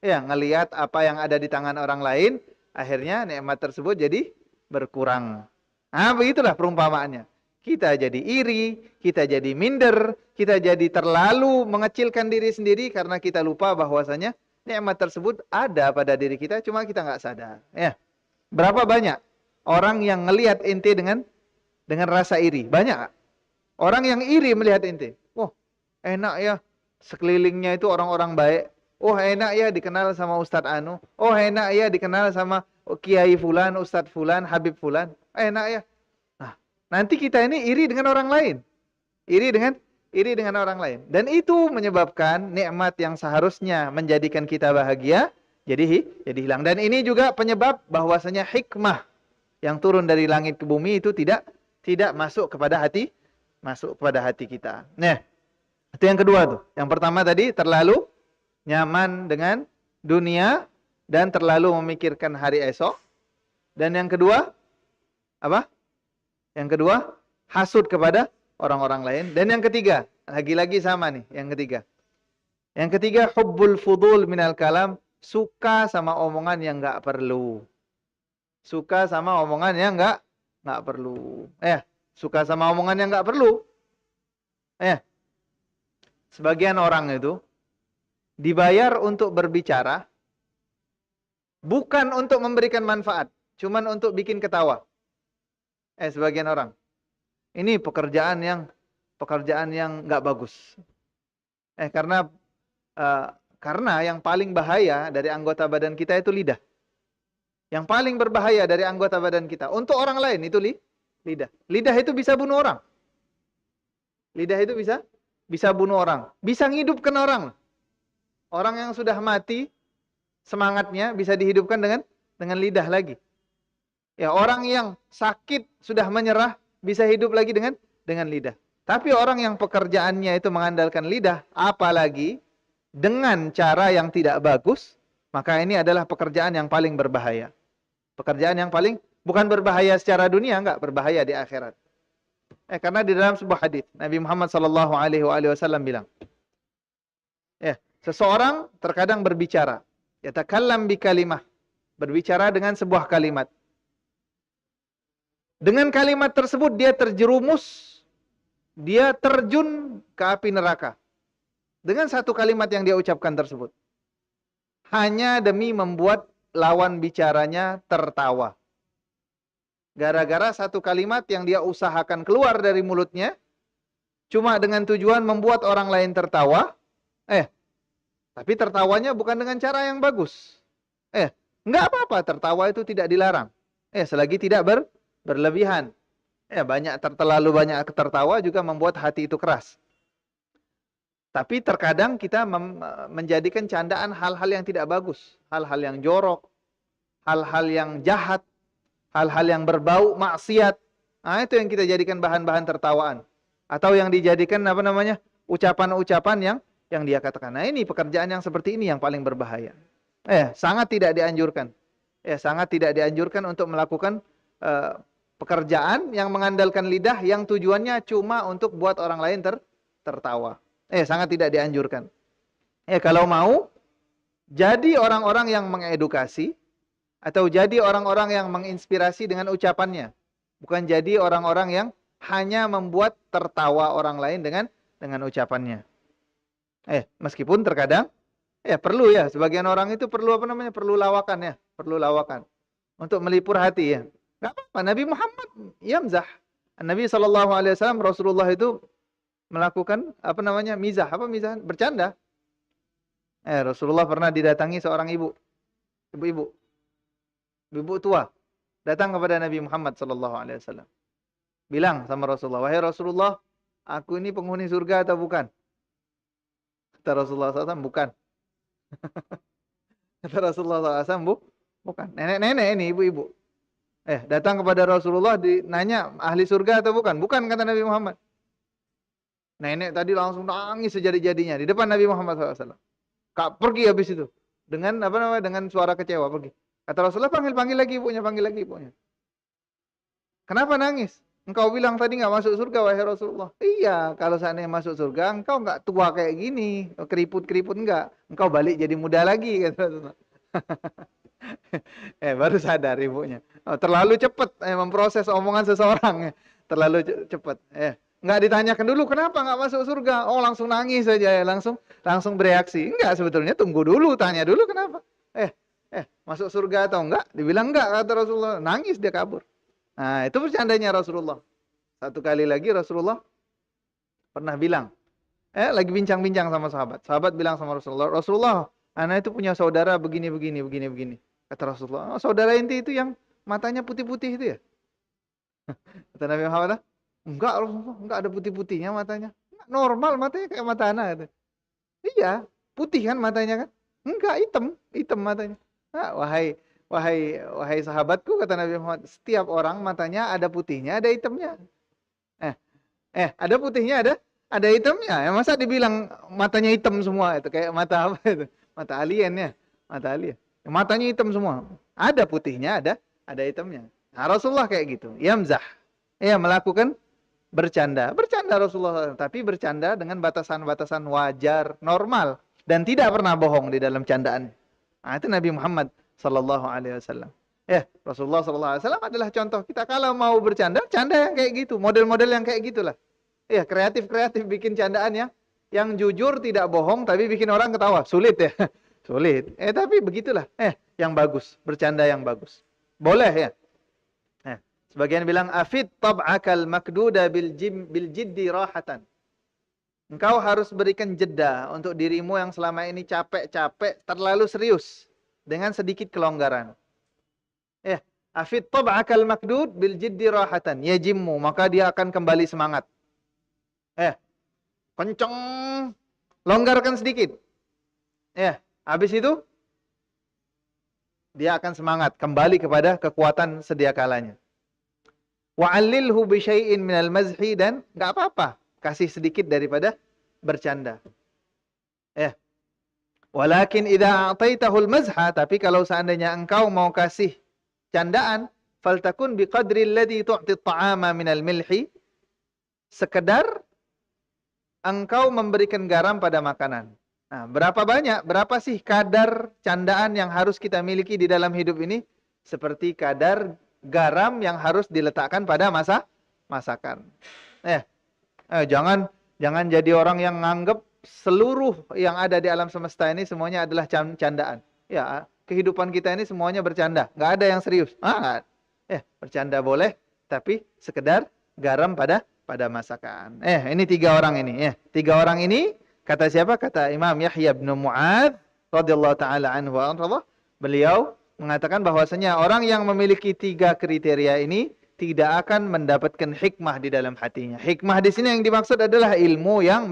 ngelihat apa yang ada di tangan orang lain, akhirnya nikmat tersebut jadi berkurang. Begitulah perumpamaannya. Kita jadi iri, kita jadi minder, kita jadi terlalu mengecilkan diri sendiri karena kita lupa bahwasanya nikmat tersebut ada pada diri kita, cuma kita nggak sadar. Berapa banyak orang yang ngelihat ente dengan rasa iri? Banyak gak? Orang yang iri melihat ente. Enak ya, sekelilingnya itu orang-orang baik. Enak ya dikenal sama Ustadz Anu. Enak ya dikenal sama Kiai Fulan, Ustadz Fulan, Habib Fulan. Enak ya. Nanti kita ini iri dengan orang lain. Iri dengan orang lain. Dan itu menyebabkan nikmat yang seharusnya menjadikan kita bahagia jadi hilang. Dan ini juga penyebab bahwasanya hikmah yang turun dari langit ke bumi itu tidak masuk kepada hati kita. Itu yang kedua tuh. Yang pertama tadi terlalu nyaman dengan dunia dan terlalu memikirkan hari esok. Dan yang kedua apa? Yang kedua hasud kepada orang-orang lain. Dan yang ketiga, lagi-lagi sama nih, yang ketiga. Yang ketiga hubbul fudul minal kalam, suka sama omongan yang enggak perlu. Suka sama omongan yang enggak perlu. Suka sama omongan yang enggak perlu. Sebagian orang itu dibayar untuk berbicara bukan untuk memberikan manfaat, cuman untuk bikin ketawa. Sebagian orang. Ini pekerjaan yang enggak bagus. Karena yang paling bahaya dari anggota badan kita itu lidah. Yang paling berbahaya dari anggota badan kita untuk orang lain itu lidah. Lidah itu bisa bunuh orang. Lidah itu bisa bunuh orang, bisa menghidupkan orang. Orang yang sudah mati semangatnya bisa dihidupkan dengan lidah lagi. Orang yang sakit sudah menyerah bisa hidup lagi dengan lidah. Tapi orang yang pekerjaannya itu mengandalkan lidah, apalagi dengan cara yang tidak bagus, maka ini adalah pekerjaan yang paling berbahaya. Pekerjaan yang paling bukan berbahaya secara dunia, enggak, berbahaya di akhirat. Karena di dalam sebuah hadis Nabi Muhammad sallallahu alaihi wasallam bilang, seseorang terkadang berbicara Yatakallam bi kalimah. Berbicara dengan sebuah kalimat. Dengan kalimat tersebut dia terjerumus, dia terjun ke api neraka. Dengan satu kalimat yang dia ucapkan tersebut. Hanya demi membuat lawan bicaranya tertawa. Gara-gara satu kalimat yang dia usahakan keluar dari mulutnya, cuma dengan tujuan membuat orang lain tertawa, tapi tertawanya bukan dengan cara yang bagus. Enggak apa-apa, tertawa itu tidak dilarang. Selagi tidak berlebihan. Terlalu banyak tertawa juga membuat hati itu keras. Tapi terkadang kita menjadikan candaan hal-hal yang tidak bagus. Hal-hal yang jorok. Hal-hal yang jahat. Hal-hal yang berbau maksiat. Nah, itu yang kita jadikan bahan-bahan tertawaan. Atau yang dijadikan ucapan-ucapan yang dia katakan. Nah, ini pekerjaan yang seperti ini yang paling berbahaya. Sangat tidak dianjurkan. Sangat tidak dianjurkan untuk melakukan pekerjaan yang mengandalkan lidah yang tujuannya cuma untuk buat orang lain tertawa. Sangat tidak dianjurkan. Kalau mau, jadi orang-orang yang mengedukasi, atau jadi orang-orang yang menginspirasi dengan ucapannya. Bukan jadi orang-orang yang hanya membuat tertawa orang lain dengan ucapannya. Meskipun terkadang, perlu ya, sebagian orang itu perlu perlu lawakan ya. Perlu lawakan. Untuk melipur hati ya. Gak apa-apa, Nabi Muhammad yamzah. Nabi SAW, Rasulullah itu melakukan mizah, mizah? Bercanda. Rasulullah pernah didatangi seorang ibu-ibu tua, datang kepada Nabi Muhammad SAW. Bilang sama Rasulullah, wahai Rasulullah, aku ini penghuni surga atau bukan? Kata Rasulullah SAW, bukan. Kata Rasulullah SAW, bukan. Nenek-nenek ini, ibu-ibu. Datang kepada Rasulullah, nanya, ahli surga atau bukan? Bukan, kata Nabi Muhammad. Nenek tadi langsung nangis sejadi-jadinya di depan Nabi Muhammad SAW. Pergi habis itu dengan dengan suara kecewa pergi. Kata Rasulullah, panggil lagi ibunya, Kenapa nangis? Engkau bilang tadi nggak masuk surga, wahai Rasulullah. Iya, kalau seandainya masuk surga, engkau nggak tua kayak gini, keriput-keriput enggak. Engkau balik jadi muda lagi, kata Rasulullah. Baru sadar ibunya. Terlalu cepat memproses omongan seseorang. Terlalu cepat. Nggak ditanyakan dulu kenapa nggak masuk surga. Oh, langsung nangis saja ya, langsung bereaksi. Enggak, sebetulnya tunggu dulu, tanya dulu kenapa. Masuk surga atau enggak? Dibilang enggak, kata Rasulullah. Nangis dia kabur. Nah, itu bercandanya Rasulullah. Satu kali lagi Rasulullah pernah bilang, lagi bincang-bincang sama sahabat. Sahabat bilang sama Rasulullah, Rasulullah, anak itu punya saudara begini. Kata Rasulullah, saudara inti itu yang matanya putih-putih itu ya? Kata Nabi Muhammad, enggak Rasulullah, enggak ada putih-putihnya matanya. Normal matanya kayak mata anak. Iya, putih kan matanya kan? Enggak, hitam matanya. Nah, wahai sahabatku, kata Nabi Muhammad, setiap orang matanya ada putihnya, ada hitamnya. Ada putihnya, ada hitamnya. Masa dibilang matanya hitam semua itu kayak mata apa itu? Mata alien ya, mata alien. Matanya hitam semua. Ada putihnya, ada hitamnya. Nah, Rasulullah kayak gitu. Yamzah. Melakukan bercanda Rasulullah, tapi bercanda dengan batasan-batasan wajar, normal, dan tidak pernah bohong di dalam candaan. Nah, itu Nabi Muhammad sallallahu alaihi wasallam. Rasulullah sallallahu alaihi wasallam adalah contoh kita kalau mau bercanda, canda yang kayak gitu, model-model yang kayak gitulah. Kreatif bikin candaan yang jujur, tidak bohong, tapi bikin orang ketawa. Sulit ya. Sulit. Tapi begitulah. Yang bagus, bercanda yang bagus. Boleh ya. Sebagian bilang afid tab'akal makduda bil jiddi rahatan. Engkau harus berikan jeda untuk dirimu yang selama ini capek-capek, terlalu serius dengan sedikit kelonggaran. Afid tab'akal makdud bil jiddi rahatan. Yajimmu, maka dia akan kembali semangat. Kenceng, longgarkan sedikit. Habis itu dia akan semangat kembali kepada kekuatan sedia kalanya. Wa'allilhu bi syai'in minal mazhi, dan enggak apa-apa, kasih sedikit daripada bercanda. Walakin idza a'taitahul mazha, tapi kalau seandainya engkau mau kasih candaan, faltakun biqadri alladhi tu'ti at-ta'ama minal milhi, sekedar engkau memberikan garam pada makanan. Nah, berapa banyak, berapa sih kadar candaan yang harus kita miliki di dalam hidup ini? Seperti kadar garam yang harus diletakkan pada masakan. Jangan jadi orang yang nganggep seluruh yang ada di alam semesta ini semuanya adalah candaan. Ya, kehidupan kita ini semuanya bercanda, nggak ada yang serius. Bercanda boleh, tapi sekedar garam pada masakan. Ini 3 orang ini. 3 orang ini kata siapa? Kata Imam Yahya bin Mu'adz radhiyallahu taala anhu. Beliau mengatakan bahwasanya orang yang memiliki 3 kriteria ini tidak akan mendapatkan hikmah di dalam hatinya. Hikmah di sini yang dimaksud adalah ilmu yang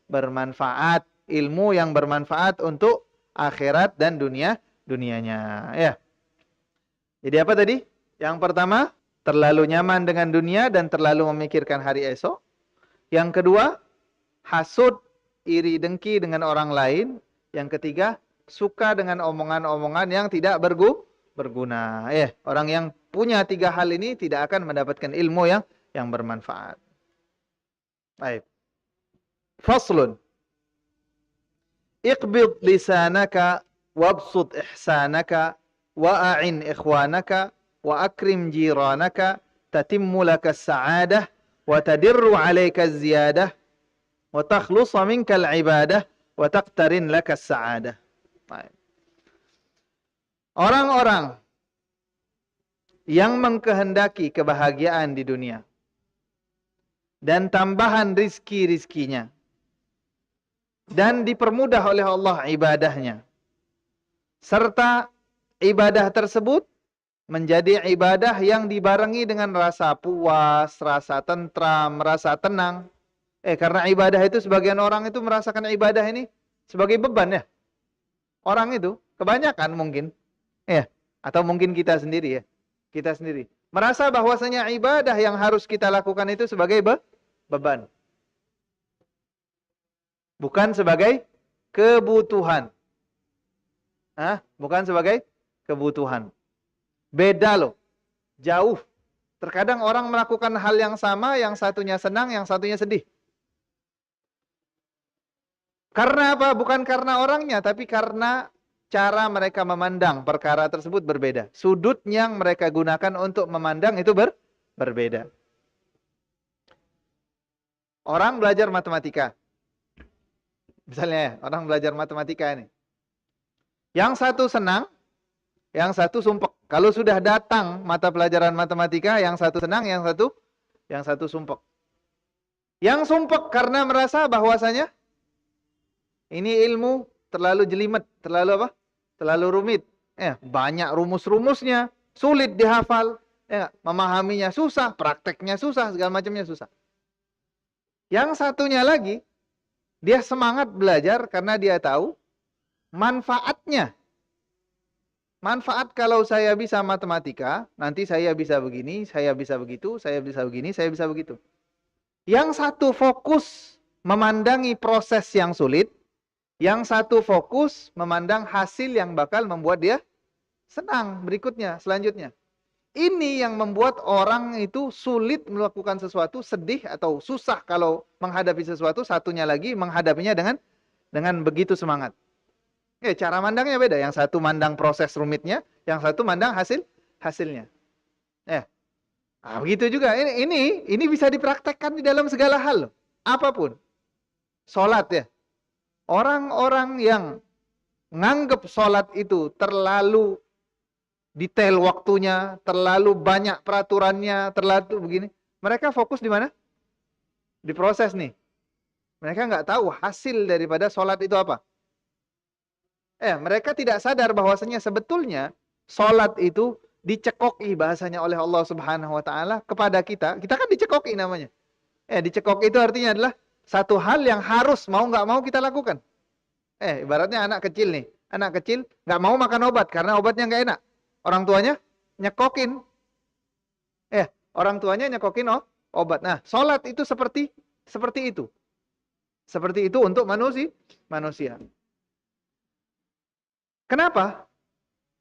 bermanfaat, ilmu yang bermanfaat untuk akhirat dan dunianya. Ya. Jadi apa tadi? Yang pertama, terlalu nyaman dengan dunia dan terlalu memikirkan hari esok. Yang kedua, hasud, iri dengki dengan orang lain. Yang ketiga, suka dengan omongan-omongan yang tidak berguna. Orang yang punya 3 hal ini tidak akan mendapatkan ilmu yang bermanfaat. Baik. Faslun. Iqbid lisanaka wabsut ihsanaka wa'in ikhwanaka wa akrim jiranaka tatimmu laka as-sa'adah wa tadirru 'alayka az-ziyadah wa takhlusa minka al-ibadah wa taqtarin laka as-sa'adah. Orang-orang yang mengkehendaki kebahagiaan di dunia dan tambahan rizki-rizkinya dan dipermudah oleh Allah ibadahnya, serta ibadah tersebut menjadi ibadah yang dibarengi dengan rasa puas, rasa tentram, rasa tenang. Karena ibadah itu sebagian orang itu merasakan ibadah ini sebagai beban ya. Orang itu kebanyakan mungkin atau mungkin kita sendiri merasa bahwasanya ibadah yang harus kita lakukan itu sebagai beban. Bukan sebagai kebutuhan. Bukan sebagai kebutuhan. Beda loh. Jauh. Terkadang orang melakukan hal yang sama, yang satunya senang, yang satunya sedih. Karena apa? Bukan karena orangnya, tapi karena cara mereka memandang perkara tersebut berbeda. Sudut yang mereka gunakan untuk memandang itu berbeda. Orang belajar matematika. Misalnya orang belajar matematika ini. Yang satu senang, yang satu sumpek. Kalau sudah datang mata pelajaran matematika, yang satu senang, yang satu sumpek. Yang sumpek karena merasa bahwasanya ini ilmu terlalu jelimet, terlalu apa? Terlalu rumit. Banyak rumus-rumusnya, sulit dihafal, memahaminya susah, prakteknya susah, segala macamnya susah. Yang satunya lagi, dia semangat belajar karena dia tahu manfaatnya. Manfaat kalau saya bisa matematika, nanti saya bisa begini, saya bisa begitu, saya bisa begini, saya bisa begitu. Yang satu fokus memandangi proses yang sulit, yang satu fokus memandang hasil yang bakal membuat dia senang berikutnya, selanjutnya. Ini yang membuat orang itu sulit melakukan sesuatu, sedih atau susah kalau menghadapi sesuatu, satunya lagi menghadapinya dengan begitu semangat. Cara mandangnya beda. Yang satu mandang proses rumitnya, yang satu mandang hasilnya. Begitu juga. Ini bisa dipraktekkan di dalam segala hal. Apapun. Sholat ya. Orang-orang yang nganggep sholat itu terlalu detail waktunya, terlalu banyak peraturannya, terlalu begini. Mereka fokus di mana? Di proses nih. Mereka nggak tahu hasil daripada sholat itu apa. Mereka tidak sadar bahwasanya sebetulnya sholat itu dicekoki bahasanya oleh Allah Subhanahu Wa Taala kepada kita. Kita kan dicekoki namanya. Dicekoki itu artinya adalah satu hal yang harus mau nggak mau kita lakukan. Ibaratnya anak kecil nih. Anak kecil nggak mau makan obat karena obatnya nggak enak. Orang tuanya nyekokin. Orang tuanya nyekokin obat. Nah, sholat itu seperti itu. Seperti itu untuk manusia. Kenapa?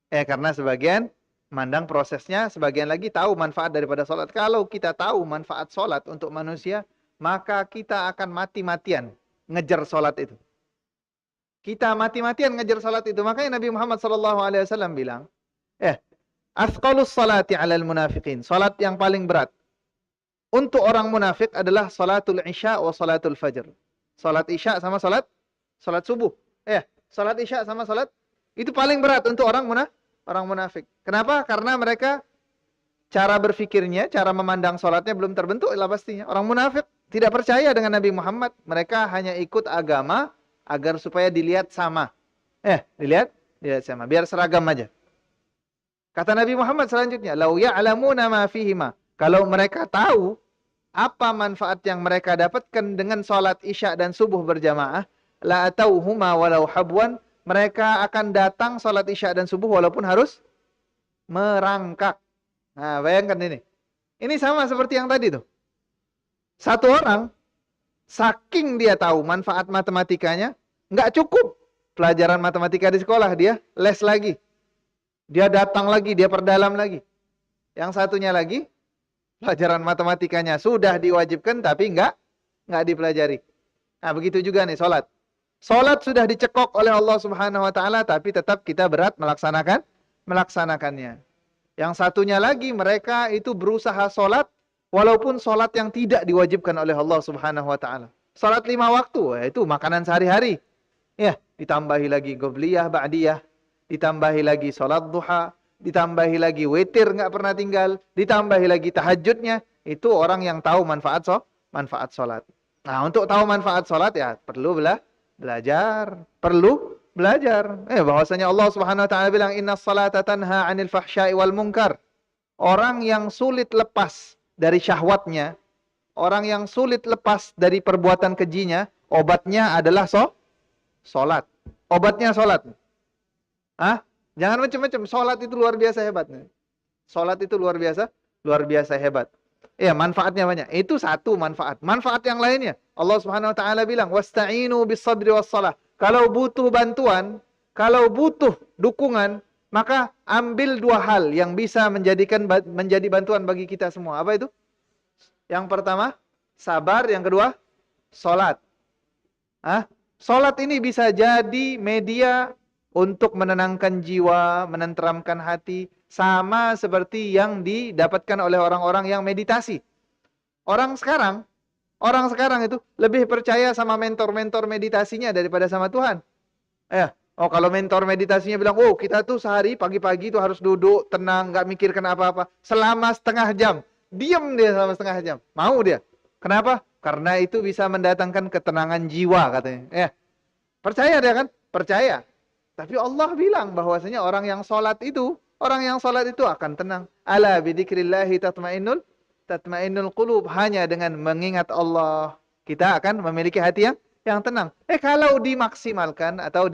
Karena sebagian mandang prosesnya, sebagian lagi tahu manfaat daripada sholat. Kalau kita tahu manfaat sholat untuk manusia, maka kita akan mati-matian ngejar sholat itu. Kita mati-matian ngejar salat itu. Makanya Nabi Muhammad SAW bilang, athqalus salati 'alal munafiqin. Salat yang paling berat untuk orang munafik adalah salatul isya wa salatul fajr. Salat isya sama salat subuh. Salat isya sama salat itu paling berat untuk orang munafik. Kenapa? Karena mereka cara berfikirnya, cara memandang salatnya belum terbentuk lah pastinya. Orang munafik tidak percaya dengan Nabi Muhammad. Mereka hanya ikut agama agar supaya dilihat sama. Dilihat sama. Biar seragam aja. Kata Nabi Muhammad selanjutnya, "Lau ya'lamuna ma fihima." Kalau mereka tahu apa manfaat yang mereka dapatkan dengan salat isya dan subuh berjamaah, la atauhuma walau habwan, mereka akan datang salat isya dan subuh walaupun harus merangkak. Nah, bayangkan ini. Ini sama seperti yang tadi tuh. Satu orang, saking dia tahu manfaat matematikanya, nggak cukup pelajaran matematika di sekolah, dia les lagi. Dia datang lagi, dia perdalam lagi. Yang satunya lagi, pelajaran matematikanya sudah diwajibkan, tapi nggak dipelajari. Nah, begitu juga nih sholat. Sholat sudah dicekok oleh Allah Subhanahu Wa Taala, tapi tetap kita berat melaksanakannya. Yang satunya lagi, mereka itu berusaha sholat, walaupun sholat yang tidak diwajibkan oleh Allah Subhanahu Wa Taala. Sholat 5 waktu, itu makanan sehari-hari. Ditambahi lagi qobliyah, ba'diyah, ditambahi lagi sholat duha, ditambahi lagi witir nggak pernah tinggal, ditambahi lagi tahajudnya. Itu orang yang tahu manfaat sholat. Nah, untuk tahu manfaat sholat perlu belajar. Bahwasanya Allah Subhanahu Wa Taala bilang, inna salata tanha 'anil fahsya'i wal munkar. Orang yang sulit lepas dari syahwatnya, orang yang sulit lepas dari perbuatan kejinya, obatnya adalah sholat. Obatnya sholat. Jangan macam-macam. Sholat itu luar biasa hebatnya. Sholat itu luar biasa hebat. Manfaatnya banyak. Itu satu manfaat. Manfaat yang lainnya, Allah Subhanahu Wa Taala bilang, wasta'inu bis sabri was salah. Kalau butuh bantuan, kalau butuh dukungan, maka ambil 2 hal yang bisa menjadi bantuan bagi kita semua. Apa itu? Yang pertama, sabar. Yang kedua, sholat. Sholat ini bisa jadi media untuk menenangkan jiwa, menenteramkan hati, sama seperti yang didapatkan oleh orang-orang yang meditasi. Orang sekarang itu lebih percaya sama mentor-mentor meditasinya daripada sama Tuhan. Kalau mentor meditasinya bilang, kita tuh sehari pagi-pagi tuh harus duduk tenang, nggak mikirkan apa-apa selama setengah jam. Diam dia selama setengah jam. Mau dia. Kenapa? Karena itu bisa mendatangkan ketenangan jiwa katanya. Percaya dia kan? Percaya. Tapi Allah bilang bahwasanya orang yang sholat itu akan tenang. Ala bidzikrillahi tatmainnul qulub. Hanya dengan mengingat Allah, kita akan memiliki hati yang tenang. Kalau dimaksimalkan atau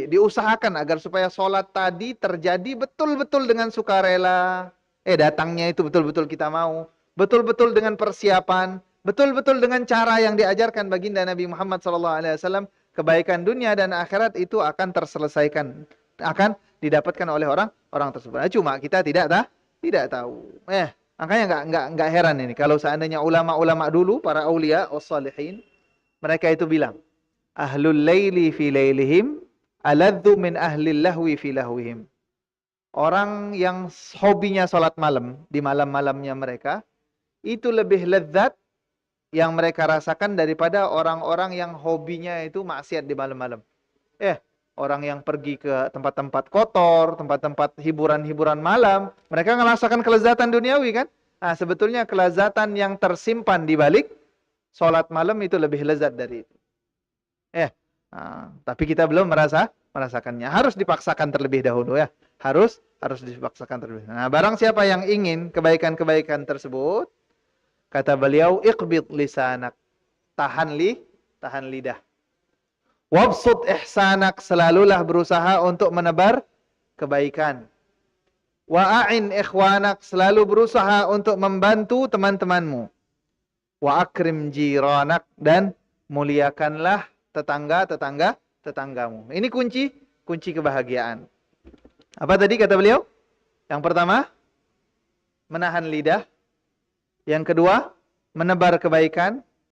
diusahakan agar supaya sholat tadi terjadi betul-betul dengan sukarela. Datangnya itu betul-betul kita mau. Betul-betul dengan persiapan. Betul-betul dengan cara yang diajarkan baginda Nabi Muhammad SAW. Kebaikan dunia dan akhirat itu akan terselesaikan, akan didapatkan oleh orang tersebut. Cuma kita tidak tahu. Makanya nggak heran ini kalau seandainya ulama-ulama dulu, para aulia wassalihin, mereka itu bilang, ahlul laili fi lailihim aladzu min ahlil lahwi fi lahwihim. Orang yang hobinya sholat malam di malam-malamnya mereka itu lebih lezat yang mereka rasakan daripada orang-orang yang hobinya itu maksiat di malam-malam. Orang yang pergi ke tempat-tempat kotor, tempat-tempat hiburan-hiburan malam, mereka merasakan kelezatan duniawi kan? Nah, sebetulnya kelezatan yang tersimpan di balik sholat malam itu lebih lezat dari itu. Tapi kita belum merasakannya. Harus dipaksakan terlebih dahulu ya. Harus dipaksakan terlebih dahulu. Nah, barang siapa yang ingin kebaikan-kebaikan tersebut, kata beliau, iqbid lisanak. Tahan lidah. Wabsut ihsanak. Selalulah berusaha untuk menebar kebaikan. Wa'ain ikhwanak. Selalu berusaha untuk membantu teman-temanmu. Wa akrim jiranak. Dan muliakanlah tetanggamu. Ini kunci kebahagiaan. Apa tadi kata beliau? Yang pertama, menahan lidah. Yang kedua, menebar kebaikan.